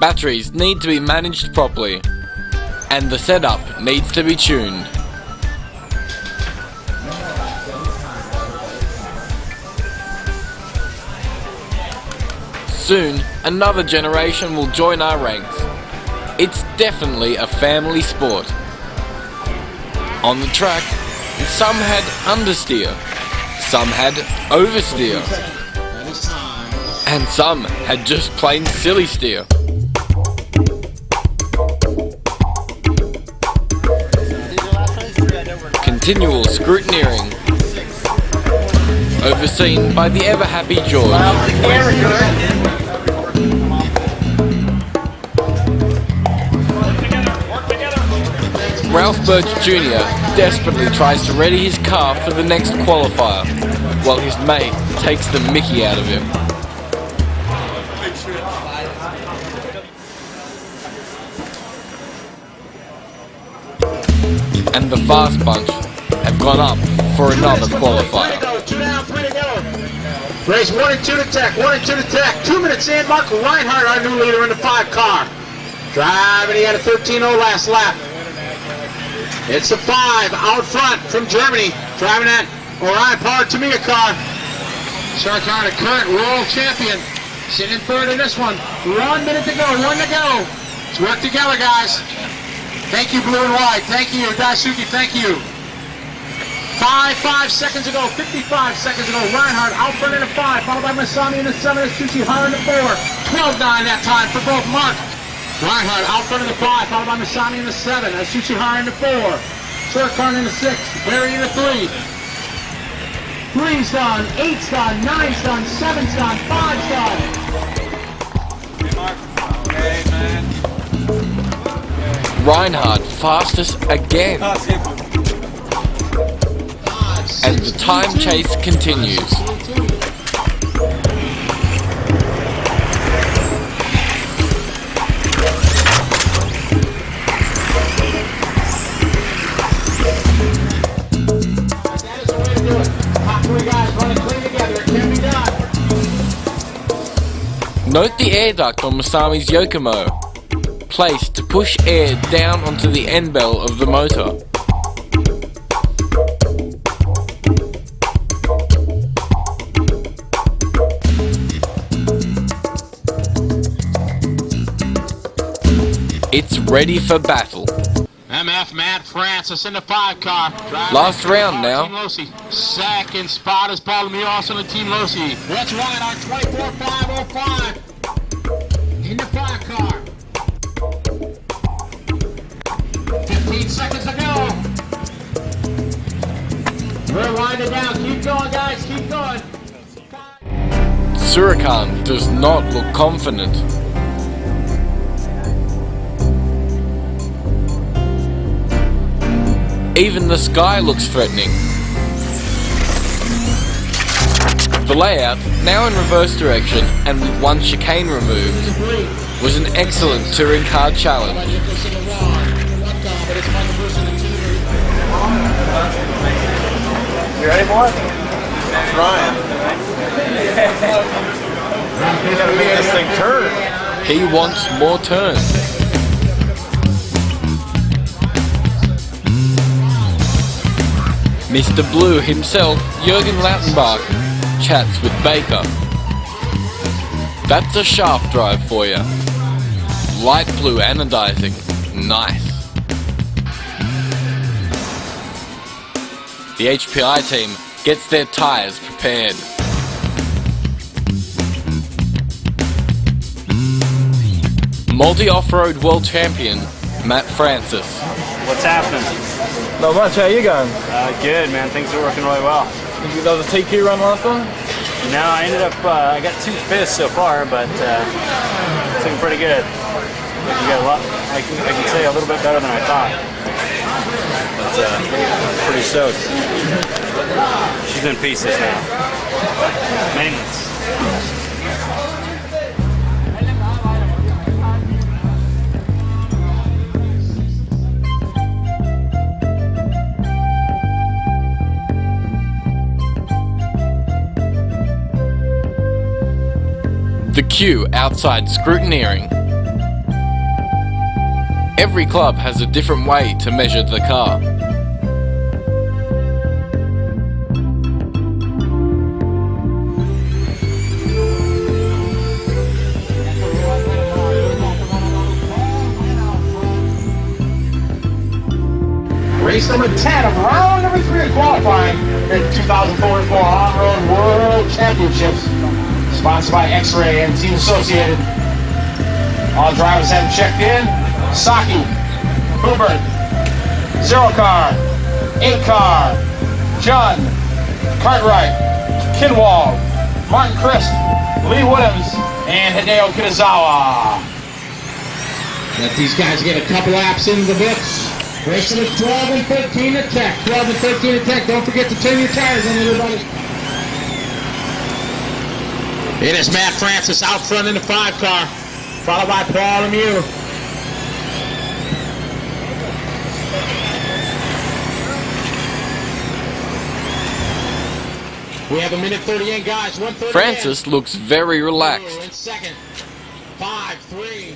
Batteries need to be managed properly, and the setup needs to be tuned. Soon, another generation will join our ranks. It's definitely a family sport. On the track, some had understeer, some had oversteer. That is time and some had just plain silly steer. Continual scrutineering, overseen by the ever-happy George. Ralph Birch Jr. desperately tries to ready his car for the next qualifier, while his mate takes the mickey out of him. And the fast bunch have gone up for another qualifier. 2 down, 3 to go. Race 1 and 2 to tech, 1 and 2 to tech. 2 minutes in, Mark Rheinard, our new leader in the 5 car. Driving, he had a 13.0 last lap. It's the 5 out front from Germany, driving that Orion Powered Tamiya car. Sarkar, the current world champion, sitting in third in this one. 1 minute to go, 1 to go. Let's work together, guys. Thank you, blue and white. Thank you, Daisuke. Thank you. 5 seconds ago, 55 seconds ago. Rheinard out front in the 5, followed by Masami in the 7, Asushi Hara in the 4. 12-9 that time for both Mark. Rheinard out front in the 5, followed by Masami in the 7, Asushi Hara in the 4. Sarkar in the 6, Barry in the 3. 3's done, 8's done, 9's done, 7's done, 5's done. Hey, Mark. Hey, man. Rheinard fastest again. And the time chase continues. That is the way to do it. Top 3 guys running clean together. It can be done. Note the air duct on Masami's Yokomo, placed to push air down onto the end bell of the motor. It's ready for battle. MF Matt Francis in the 5 car. Last round now. Team Losi. Second spot is Bartolomeo also in Team Losi. Let's ride our 24.505 in the 5 car. 15 seconds to go. We're winding down. Keep going, guys. Keep going. Surakan does not look confident. Even the sky looks threatening. The layout, now in reverse direction and with one chicane removed, was an excellent touring car challenge. You ready, boy? Ryan. You gotta make this thing turn. He wants more turns. Mr. Blue himself, Jürgen Lautenbach, chats with Baker. That's a shaft drive for you. Light blue anodizing. Nice. The HPI team gets their tyres prepared. Multi-off-road world champion, Matt Francis. What's happening? Not much, how you going? Good, man. Things are working really well. Did you do the TQ run last one? No, I ended up, I got 2 5ths so far, but it's looking pretty good. You got a lot, I can say a little bit better than I thought. But pretty stoked. She's in pieces now. Maintenance. The queue outside scrutineering. Every club has a different way to measure the car. Race number 10 of round number 3 of qualifying in 2004 On-Road World Championships. Sponsored by X-Ray and Team Associated. All drivers have checked in. Saki, Hubert, Zero Car, 8 Car, John, Cartwright, Kinwall, Martin Christ, Lee Williams, and Hideo Kitazawa. Let these guys get a couple laps into the books. Racing is 12 and 13 to tech. 12 and 13 to tech. Don't forget to turn your tires on, everybody. It is Matt Francis out front in the 5 car, followed by Paul Lemieux. We have a minute 30 in, guys. 1:30 Francis looks very relaxed. in second. 5-3.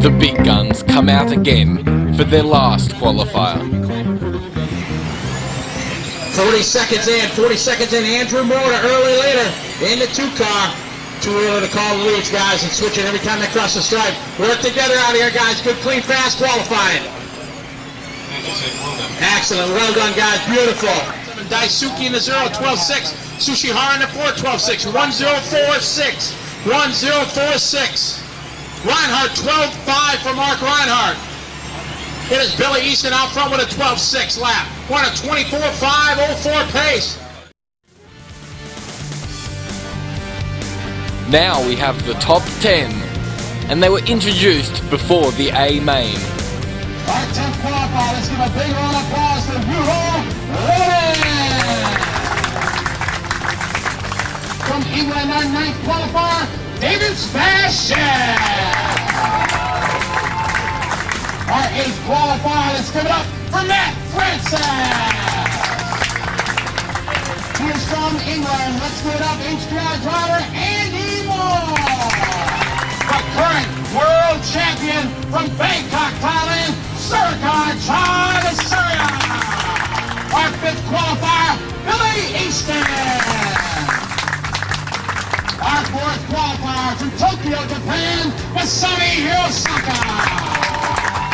The big guns come out again for their last qualifier. 40 seconds in, Andrew Moore early leader in the 2 car. Too early to call the leads, guys, and switch it every time they cross the stripe. Work together out here, guys. Good, clean, fast qualifying. Excellent. Well done, guys. Beautiful. Daisuke in the 0, 12.6. Sushi Hara in the 4, 12.6. 1046. 1046. Rheinard, 12.5 for Mark Rheinard. It is Billy Easton out front with a 12.6 lap. We're on a 24.504 pace. Now we have the top 10, and they were introduced before the A main. Our 10th qualifier, let's give a big round of applause for Euro Lewin. From England, our 9th qualifier, David Spashak. Our 8th qualifier, let's give it up for Matt Francis. He is from England, let's give it up, HPI driver Andy Moore. The current world champion from Bangkok, Thailand, Surikar Chadasuriya. Our 5th qualifier, Billy Easton. Our 4th qualifier from Tokyo, Japan, Masami Hirosaka.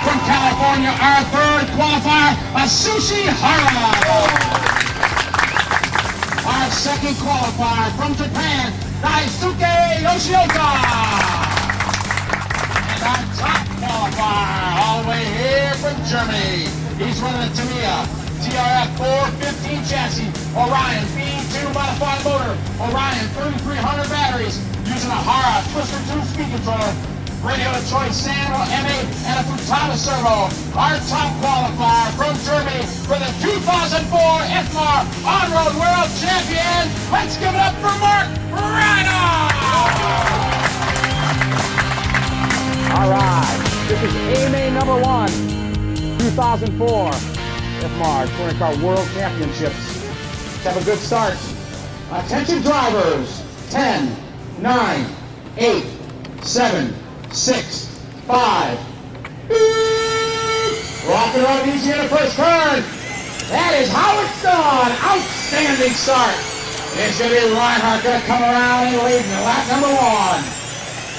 From California, our 3rd qualifier, Asushi Hara. Our 2nd qualifier from Japan, Daisuke Yoshioka. And our top qualifier, all the way here from Germany. He's running a Tamiya TRF 415 chassis, Orion B2 modified motor, Orion 3300 batteries, using a Hara Twister 2 speed controller, radio to choice Samuel M8 and a Futaba servo. Our top qualifier from Germany for the 2004 IFMAR On-Road World Champion. Let's give it up for Mark Rheinard! All right, this is A-Main number 1, 2004 IFMAR Touring Car World Championships. Let's have a good start. Attention drivers, 10, 9, 8, 7, 6, 5. Rock and roll easy in the first turn. That is how it's done. Outstanding start. It's going to be Rheinard going to come around and lead in lap number 1.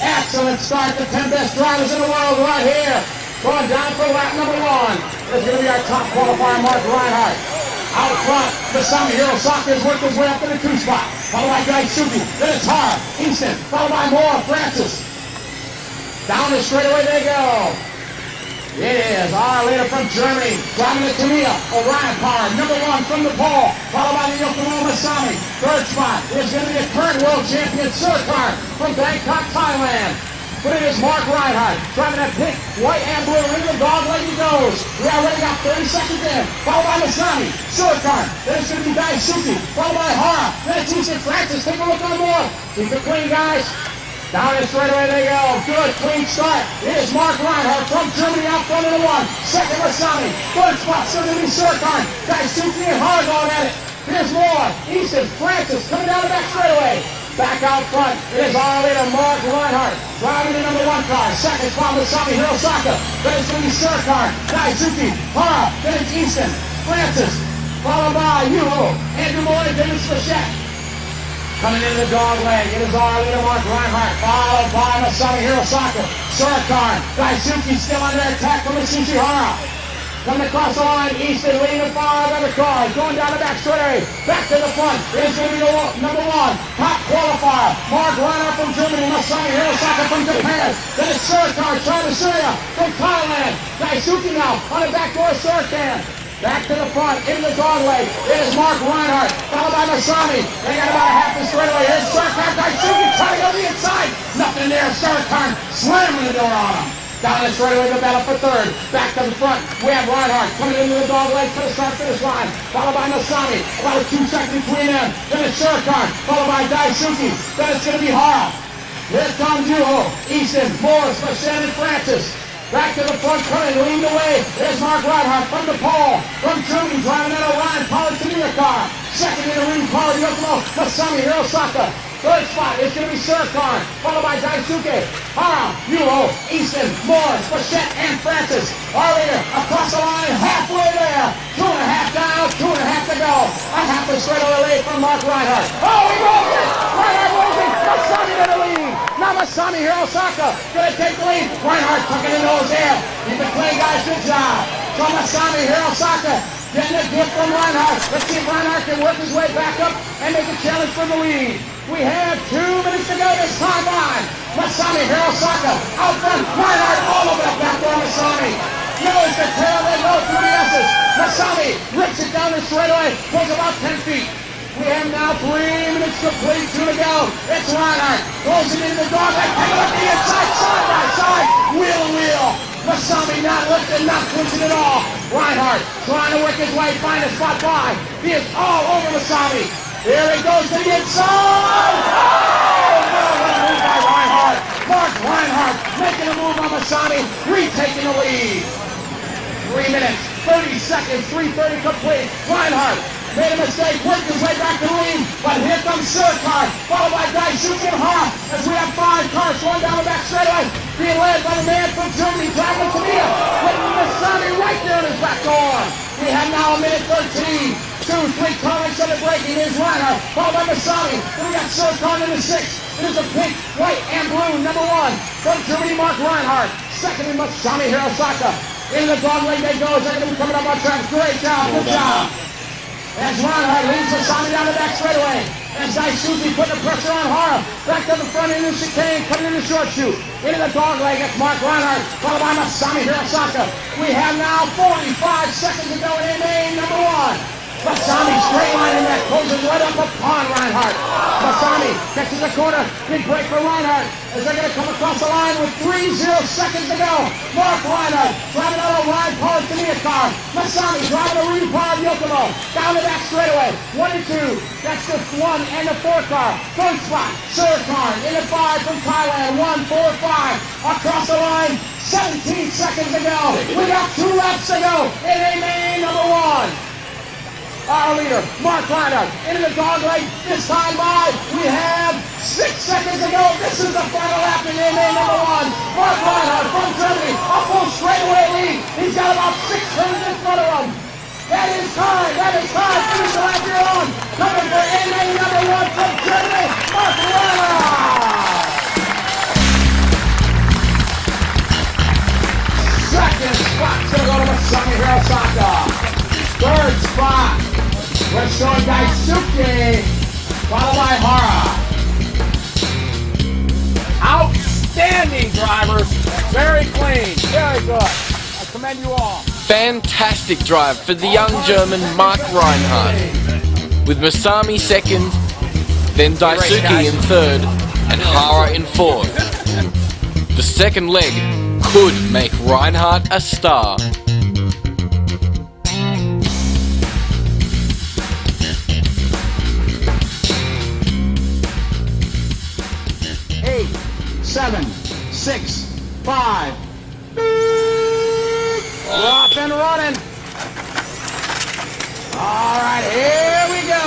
Excellent start. The 10 best drivers in the world right here. Going down for lap number 1. It's going to be our top qualifier, Mark Rheinard. Out front, Masami Hirosaka has worked his way up in the 2 spot. Followed by Daisuke. Then it's Hara, Easton. Followed by Moore, Francis. Down the straightaway they go. It is our leader from Germany, driving the Tamiya, Orion Power, number 1 from the pole, followed by the Yokomo Masami. 3rd spot is going to be a current world champion, Surikar from Bangkok, Thailand. But it is Mark Rheinard, driving that pink, white, and blue Ringo dog like he goes. We already got 30 seconds in, followed by Masami, Surikar. Then it's going to be Daisuke, followed by Hara. Then it's Easton Francis. Take a look on the board. Keep it clean, guys. Down the straightaway they go. Good, clean start. It is Mark Rheinard from Germany out front of the 1. Second, Masami. 3rd spot, still going to be Surikar. Daisuke and Hara going at it. Here's Moore, Easton, Francis coming down the back straightaway. Back out front, it is our leader, Mark Rheinard, driving the number 1 car. Second spot, Masami Hirosaka. Then it's going to be Surikar, Daisuke, Hara. Then it's Easton, Francis, followed by Yuho, Andrew Moore, and David Spashak. Coming into the dog leg, it is our leader, Mark Rheinard, followed by Masami Hirosaka. Surakarn, Daisuke still under attack from Mitsushi Hara. Coming across the line, Easton leading the 5 other cars, going down the back straightaway, back to the front. It is going to be the number 1, top qualifier, Mark Rheinard from Germany, Masami Hirosaka from Japan. Then it's Surakarn, trying to Syria from Thailand. Daisuke now on the back door, Surakarn. Back to the front, into the dog leg. It is Mark Rheinard, followed by Masami. They got about a half the straightaway. Here's Surakarn, Daisuke trying to go to the inside. Nothing there, Surakarn slamming the door on him. Down the straightaway, the battle for third. Back to the front, we have Rheinard coming into the dog leg to the start-finish line. Followed by Masami, about 2 seconds between them. Then it's Surakarn, followed by Daisuke. Then it's going to be Hara. Here's Tom Juho, Easton, Morris, Mashan, and Francis. Back to the front, coming, leading the way. There's Mark Rheinard from the pole. From Germany, driving that Orion Polytechnic car. Second in the ring, Paul Yokomo, Masami Hirosaka. Third spot is going to be Surakarn, followed by Daisuke, Hara, Yuho, Easton, Morris, Bichette, and Francis. Our leader across the line, halfway there. 2.5 down, 2.5 to go. A half a straightaway lead from Mark Rheinard. Oh, he rolls it! Rheinard rolls it! Masami to the lead. Now Masami Hirosaka going to take the lead. Rheinard tucking in those air. He's been playing, guys. Good job. So Masami Hirosaka getting a gift from Rheinard. Let's see if Rheinard can work his way back up and make a challenge for the lead. We have 2 minutes to go this time on. Masami Hirosaka out front. Rheinard all over the back door. Masami knows the tail. They go through the S's. Masami rips it down the straightaway. Goes about 10 feet. We have now 3 minutes complete. 2 to go. It's Rheinard. Goes it into the dog leg. Take a look at the inside. Side by side. Wheel to wheel. Masami not lifting, not pushing at all. Rheinard trying to work his way, find a spot by. He is all over Masami. Here he goes to the inside. Oh, what a move by Rheinard. Mark Rheinard making a move on Masami, retaking the lead. 3 minutes, 30 seconds, 3:30 complete. Rheinard made a mistake, worked his way back to the lead, but here comes Surakarn, followed by Daisuke and Hara, as we have 5 cars going down the back straightaway, being led by the man from Germany, driving to Mia, with Masami right there in his back door. We have now a minute 13. 2, 3 car lengths of the braking. Here's Rheinard, followed by Masami. Then we got Surakarn in the 6th. It is a pink, white, and blue, number 1. From Germany, Mark Rheinard. Second is Masami Hirosaka. In the dog leg they go. They're going to be coming up on track. Great job, good job. As Rheinard leads Masami down the back straightaway. As Daisuke putting the pressure on Hara. Back to the front into the chicane, coming in the short shoot. Into the dog leg, it's Mark Rheinard, followed by Masami Hirosaka. We have now 45 seconds to go in main number 1. Masami straight lining that, closes right up upon Rheinard. Masami catches the corner, big break for Rheinard as they're going to come across the line with 30 seconds to go. Mark Rheinard driving out a Ryan Polytechnic car. Masami driving a repowered Yokomo down the back straightaway. 1 and 2. That's the 1 and the 4 car. Third spot, Surakarn in the 5 from Thailand. 1, 4, 5. Across the line, 17 seconds to go. We got 2 laps to go in a main number 1. Our leader, Mark Rheinard, into the dog leg. This time by, we have 6 seconds to go. This is the final lap in NA number 1. Mark Rheinard from Germany, a full straightaway lead. He's got about 6 turns in front of him. That is time. Finish the lap you're on. Coming for NA number 1 from Germany, Mark Rheinard. Second spot's going to go to Masami Hirosaka. Third spot, we're showing Daisuke, followed by Hara. Outstanding drivers, very clean, very good. I commend you all. Fantastic drive for the young German Mark Rheinard. With Masami second, then Daisuke in third, and Hara in fourth. The second leg could make Rheinard a star. 7, 6, 5. Off and running. All right, here we go.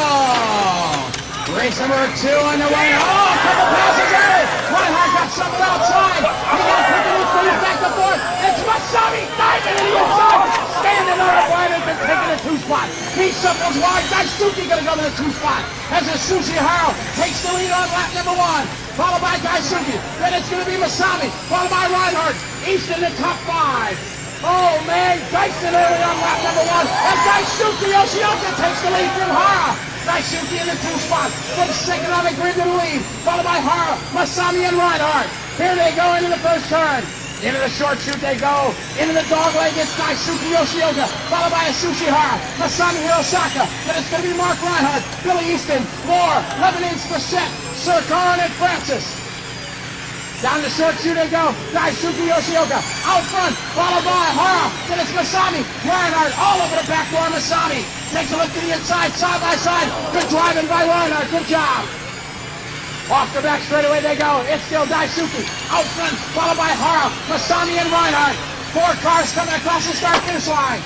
Race number 2 on the way. Oh, a couple passes at it. Rheinard got something outside. He got quick and he's back and forth. It's Masami diving in the inside. Standing on it wide open, taking a 2 spot. spot. He shuffles wide. Daisuke gonna go to the 2 spot. As Asushi Hara takes the lead on lap number 1. Followed by Daisuke. Then it's gonna be Masami. Followed by Rheinard. East in the top 5. Oh man, Dyson early on lap number 1. And Daisuke Yoshioka takes the lead from Hara. Daisuke in the 2 spot. From second on the grid to the lead. Followed by Hara, Masami, and Rheinard. Here they go into the first turn. Into the short chute they go. Into the dog leg, it's Daisuke Yoshioka. Followed by Asushi Hara, Masami Hirosaka. Then it's going to be Mark Rheinard, Billy Easton, Moore, Lebanon's Bichette, Sir Karan, and Francis. Down the short chute they go. Daisuke Yoshioka out front, followed by Hara. Then it's Masami, Rheinard, all over the back door. Masami takes a look to the inside, side by side. Good driving by Rheinard. Good job. Off the back straightaway they go. It's still Daisuke out front, followed by Hara, Masami, and Rheinard. 4 cars coming across the start-finish line.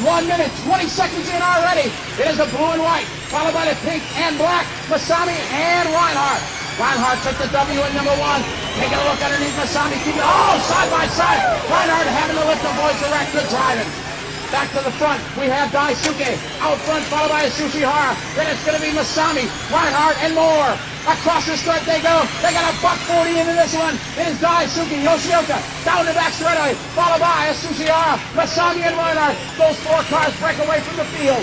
1 minute, 20 seconds in already. It is the blue and white, followed by the pink and black, Masami and Rheinard. Rheinard took the W at number 1. Taking a look underneath Masami. Oh, side by side. Rheinard having to lift the boys direct. Good driving. Back to the front, we have Daisuke out front, followed by Asushi Hara. Then it's going to be Masami, Rheinard, and Moore. Across the start they go. They got a $140 into this one. It is Daisuke Yoshioka down the back straightaway, followed by Asushi Hara, Masami, and Rheinard. Those 4 cars break away from the field.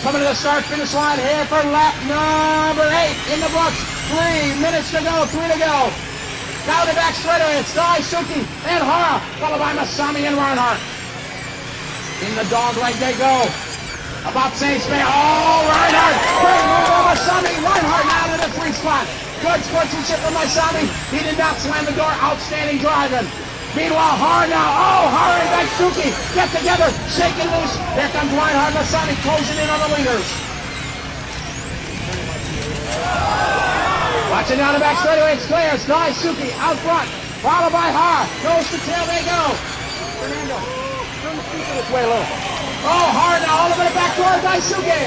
Coming to the start-finish line here for lap number 8 in the books. 3 minutes to go, 3 to go. Down the back straightaway, it's Daisuke and Hara, followed by Masami and Rheinard. In the dog leg they go. About same space. Oh, Rheinard. Great move by Masami. Rheinard now to the 3 spot. Good sportsmanship from Masami. He did not slam the door. Outstanding driving. Meanwhile, Hara now. Oh, Hara and Daisuke get together. Shaking loose. Here comes Rheinard. Masami closing in on the leaders. Watching down the back straightaway. It's clear. It's Daisuke out front. Followed by Hara. Nose to tail they go. Fernando. This way a little. Oh, Hara now all over the back door of Daisuke.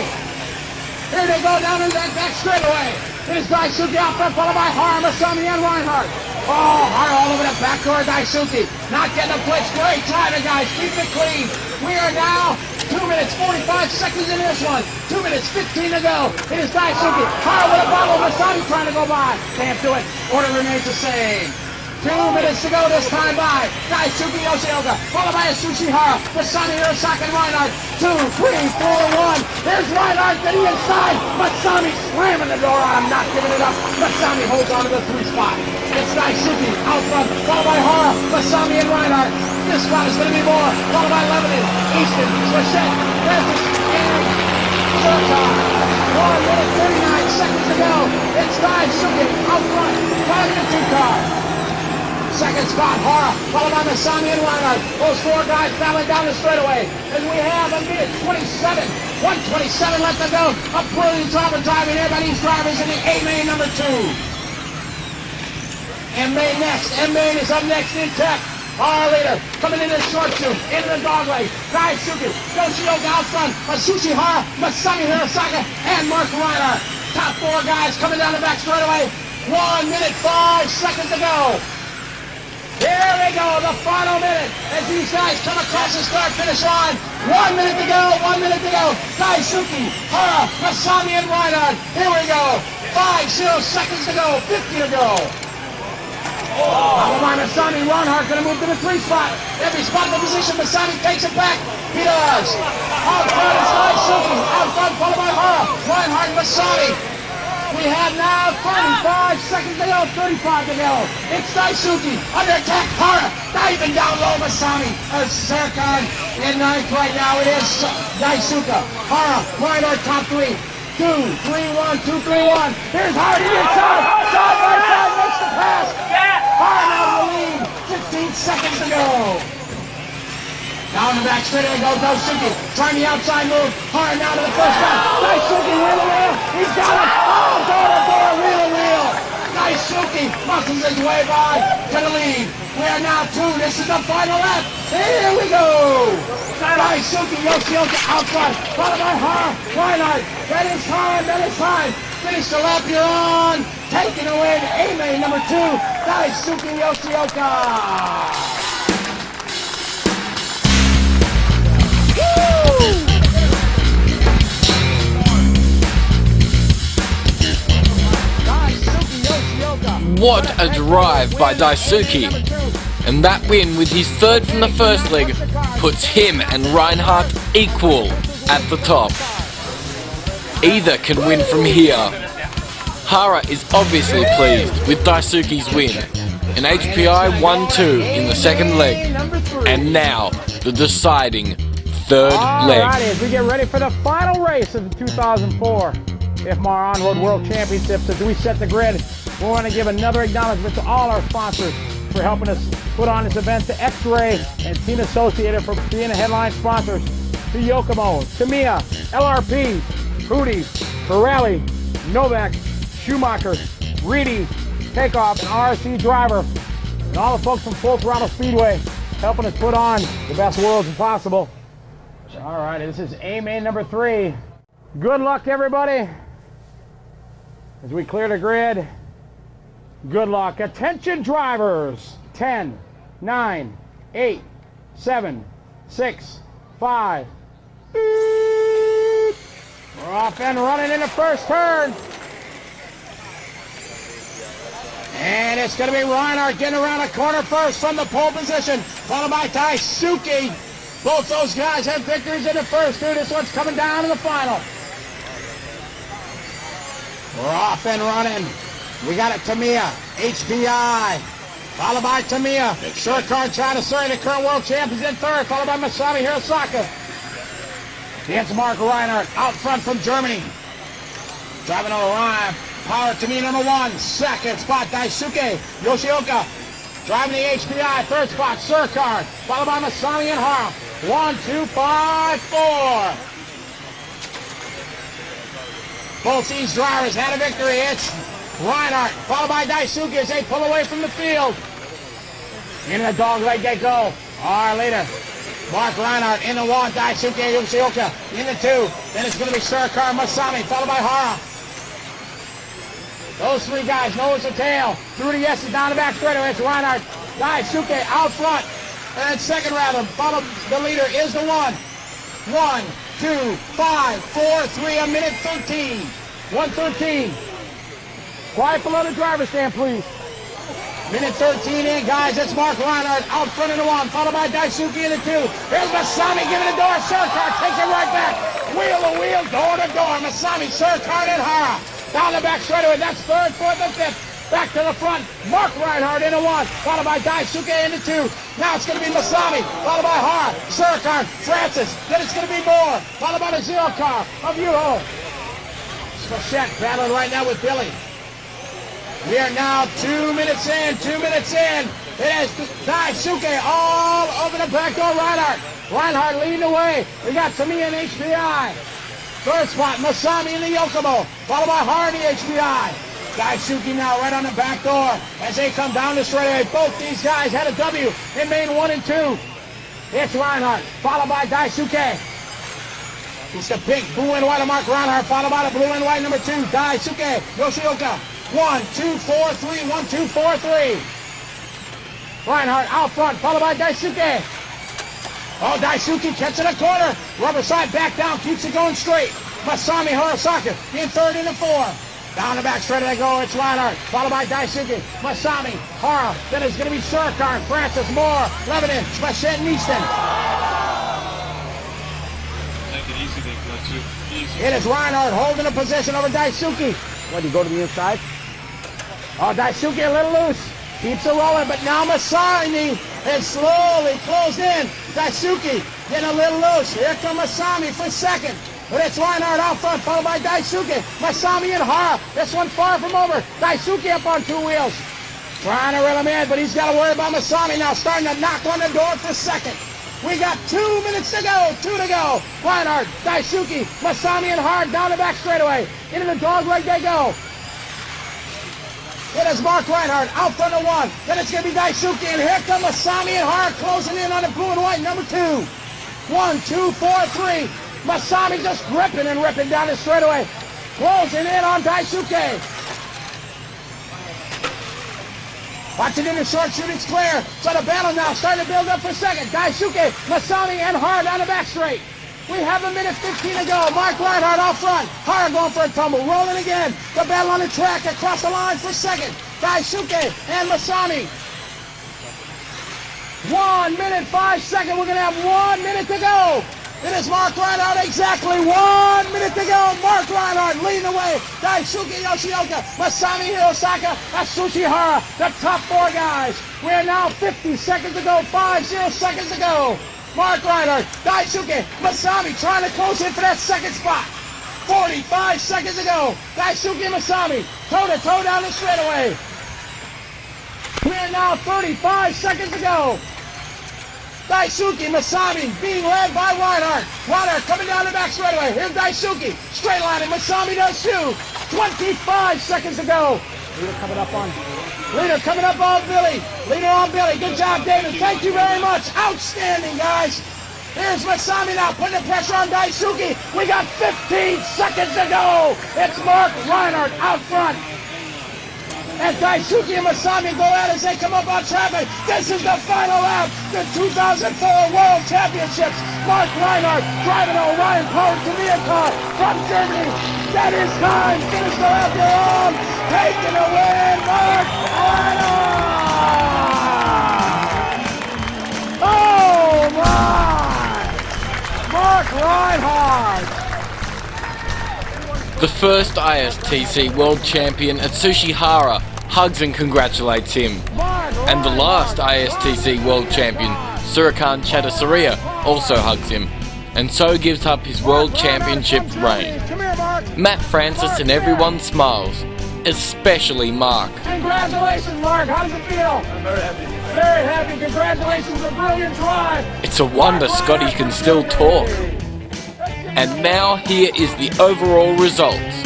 Here they go down in that back straightaway. It is Daisuke out front, followed by Hara, Masami, and Rheinard. Oh, Hara all over the back door of Daisuke. Not getting a blitz. Great driving, guys. Keep it clean. We are now 2 minutes, 45 seconds in this one. 2 minutes, 15 to go. It is Daisuke. Hara with a bottle. Masami trying to go by. Can't do it. Order remains the same. 2 minutes to go this time by Daisuke Yoshioka, followed by Asushi Hara, Masami, Hirosaka, and Rheinard. 2, 3, 4, 1. There's Rheinard getting inside. Masami slamming the door on him, not giving it up. Masami holds on to the 3 spot. It's Daisuke out front, followed by Hara, Masami, and Rheinard. This spot is going to be Moore, followed by Lebanon, Easton, Bichette, Francis, and Shortcar. 1 minute, 39 seconds to go. It's Daisuke out front, driving the 2 car. Second spot, Hara, followed by Masami and Rheinard. Those 4 guys battling down the straightaway. And we have a minute 27, 1:27 left to go. A brilliant job of driving here by these drivers in the A-Main number 2. M-Main next. M-Main is up next in tech. Our leader coming in the short chute, into the dog leg. Daisuke, Yoshioka out front, Asushi Hara, Masami Hirosaka, and Mark Rheinard. Top 4 guys coming down the back straightaway. 1 minute, 5 seconds to go. Here we go, the final minute, as these guys come across the start-finish line. 1 minute to go, 1 minute to go. Daisuke, Hara, Masami, and Rheinard. Here we go. 5 seconds to go, 50 to go. Followed by Masami, Rheinard going to move to the 3 spot. Every spot in the position, Masami takes it back. He does. Out front is Daisuke. Out front, followed by Hara, Rheinard, Masami. We have now 35 seconds to go, 35 to go. It's Daisuke, under attack, Hara, diving down low, Masami. Serkan in 9th right now, it is Daisuke. Hara, Rheinard, top 3. 2, 3, 1, 2, 3, 1. Here's Hara to the inside, side by side, makes the pass. Hara now to the lead, 15 seconds to go. Down the back straight they go, Daisuke, trying the outside move. Hara now to the first spot. Daisuke, wheel to wheel, he's got it. Oh, door to door, wheel to wheel. Daisuke muscles his way by to the lead. We are now 2, this is the final lap. Here we go. Daisuke, Yoshioka out front, followed by Hara, Rheinard. That is time, that is time. Finish the lap you're on. Taking away the A-Main number 2, Daisuke Yoshioka. Woo! What a drive by Daisuke. And that win with his third from the first leg puts him and Rheinard equal at the top. Either can win from here. Hara is obviously pleased with Daisuke's win. An HPI 1-2 in the second leg. And now the deciding third leg. Alrighty, as we get ready for the final race of the 2004 IFMAR On-Road World Championships, as we set the grid, we want to give another acknowledgement to all our sponsors for helping us put on this event, to X-Ray and Team Associated for being the headline sponsors, to Yokomo, Tamiya, LRP, Hootie, Pirelli, Novak, Schumacher, Reedy, Takeoff, and RC Driver, and all the folks from Full Throttle Speedway helping us put on the best worlds possible. All right, this is A-Main number 3. Good luck, everybody, as we clear the grid. Good luck. Attention drivers. 10, 9, 8, 7, 6, 5. We're off and running in the first turn. And it's going to be Rheinard getting around the corner first from the pole position, followed by Daisuke. Both those guys have victories in the first two. This one's coming down to the final. We're off and running. We got it, Tamiya, HPI, followed by Tamiya. Surcar trying to serve the current world champions in third, followed by Masami Hirosaka. Against Mark Rheinard, out front from Germany. Driving on the line, power Tamiya number 1, second spot Daisuke Yoshioka. Driving the HPI, third spot Surcar, followed by Masami and Hara. 1, 2, 5, 4. Both these drivers had a victory. It's Rheinard, followed by Daisuke as they pull away from the field. In the dog leg they go. All right, later. Mark Rheinard in the 1, Daisuke Yoshioka in the 2. Then it's going to be Surcar Masami, followed by Hara. Those three guys, nose to tail. Through the S's down the back straightaway. It's Rheinard, Daisuke out front. And second rather, followed the leader is the 1. 1, 2, 5, 4, 3, a minute 13. 1:13. Quiet below the driver's stand, please. Minute 13 in, guys. It's Mark Rheinard out front in the 1, followed by Daisuke in the 2. Here's Masami giving the door. Surcar takes it right back. Wheel to wheel, door to door. Masami, Surcar, and Hara. Down the back straightaway. That's third, fourth, and fifth. Back to the front. Mark Rheinard in the 1, followed by Daisuke in the 2. Now it's going to be Masami, followed by Hara, Surcar, Francis. Then it's going to be Moore, followed by the 0 car of Yuho. Spachette battling right now with Billy. We are now 2 minutes in, 2 minutes in. It is Daisuke all over the back door, Rheinard. Rheinard leading the way. We got Tamiya and HPI. Third spot, Masami in the Yokomo, followed by Hara in the HPI. Daisuke now right on the back door as they come down the straightaway. Both these guys had a W in main 1 and 2. It's Rheinard, followed by Daisuke. It's the pink, blue and white of Mark Rheinard, followed by the blue and white number 2, Daisuke Yoshioka. 1, 2, 4, 3, 1, 2, 4, 3. Rheinard out front, followed by Daisuke. Oh, Daisuke catching a corner. Rubber side back down, keeps it going straight. Masami Hirosaka in third in the 4. Down the back straight they go, it's Rheinard, followed by Daisuke, Masami, Hara, then it's going to be Surcar, Francis, Moore, Lebanon, Spachette, and Easton. Take it easy there, Fletcher. Easy. It is Rheinard holding a position over Daisuke. What, do you go to the inside? Oh, Daisuke a little loose. Keeps it rolling, but now Masami is slowly closed in. Daisuke getting a little loose. Here comes Masami for second. But it's Rheinard out front, followed by Daisuke, Masami and Hara. This one far from over. Daisuke up on 2 wheels. Trying to reel him in, but he's got to worry about Masami now, starting to knock on the door for second. We got 2 minutes to go, 2 to go. Rheinard, Daisuke, Masami and Hara down the back straightaway. Into the dog leg they go. It is Mark Rheinard out front of 1. Then it's going to be Daisuke, and here come Masami and Hara closing in on the blue and white number 2. 1, 2, 4, 3. Masami just ripping and ripping down the straightaway. Closing in on Daisuke. Watching in the short shooting's clear. So the battle now starting to build up for second. Daisuke, Masami, and Hara down the back straight. We have 1:15 to go. Mark Rheinard out front. Hara going for a tumble. Rolling again. The battle on the track across the line for second. Daisuke and Masami. 1 minute 5 seconds. We're going to have 1 minute to go. It is Mark Rheinard, exactly 1 minute to go. Mark Rheinard leading the way. Daisuke Yoshioka, Masami Hirosaka, Atsushi Hara, the top 4 guys. We are now 50 seconds to go, 50 seconds to go. Mark Rheinard, Daisuke, Masami trying to close in for that second spot. 45 seconds to go. Daisuke Masami, toe-to-toe down the straightaway. We are now 35 seconds to go. Daisuke Masami being led by Rheinard. Rheinard coming down the back straightaway. Here's Daisuke. Straight line, and Masami does too. 25 seconds to go. Leader coming up on Billy. Leader on Billy. Good job, David. Thank you very much. Outstanding, guys. Here's Masami now putting the pressure on Daisuke. We got 15 seconds to go. It's Mark Rheinard out front. And Daisuke and Masami go at as they come up on traffic. This is the final lap. The 2004 World Championships. Mark Rheinard driving a Orion-powered Korea car from Germany. That is time. Finish the lap you're on. Taking the win, Mark Rheinard. Oh my! Mark Rheinard. The first ISTC World Champion Atsushi Hara hugs and congratulates him. And the last ISTC World Champion Surikan Chadasuriya also hugs him, and so gives up his World Championship reign. Matt Francis and everyone smiles, especially Mark. Congratulations, Mark. How does it feel? I'm very happy. Very happy. Congratulations, a brilliant drive. It's a wonder Scotty can still talk. And now here is the overall results.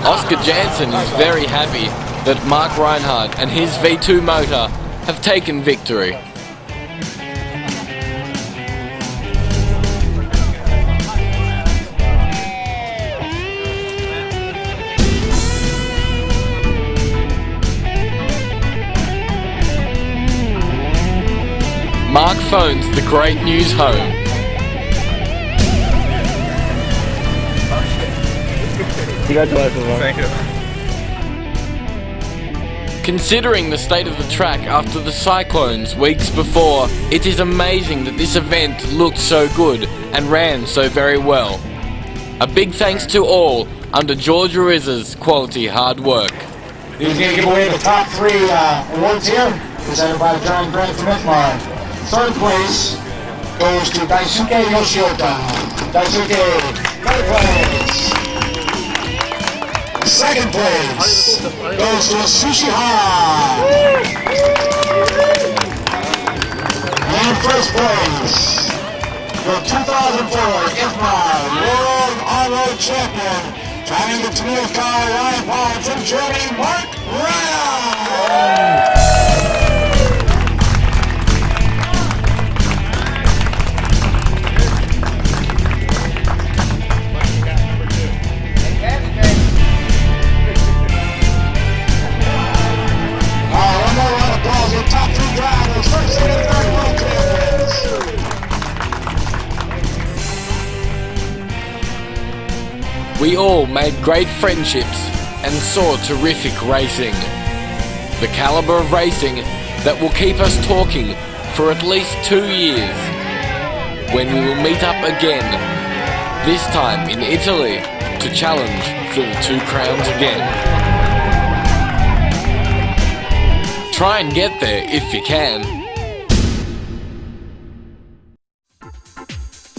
Oscar Jansen is very happy that Mark Rheinard and his V2 motor have taken victory. Mark phones the great news home. Congratulations, Mark. Thank you. Considering the state of the track after the cyclones weeks before, it is amazing that this event looked so good and ran so very well. A big thanks to all under George Arizza's quality hard work. He's going to give away the top 3 awards here, presented by John Grant from IFMAR. Third place goes to Daisuke Yoshioka. Daisuke, third place. Second place goes to Atsushi Hara. And first place, the 2004 IFMAR World On-Road Champion, driving the Toyota car Rheinard from Germany, Mark Rheinard. We all made great friendships and saw terrific racing. The caliber of racing that will keep us talking for at least 2 years, when we will meet up again, this time in Italy, to challenge for the 2 crowns again. Try and get there if you can.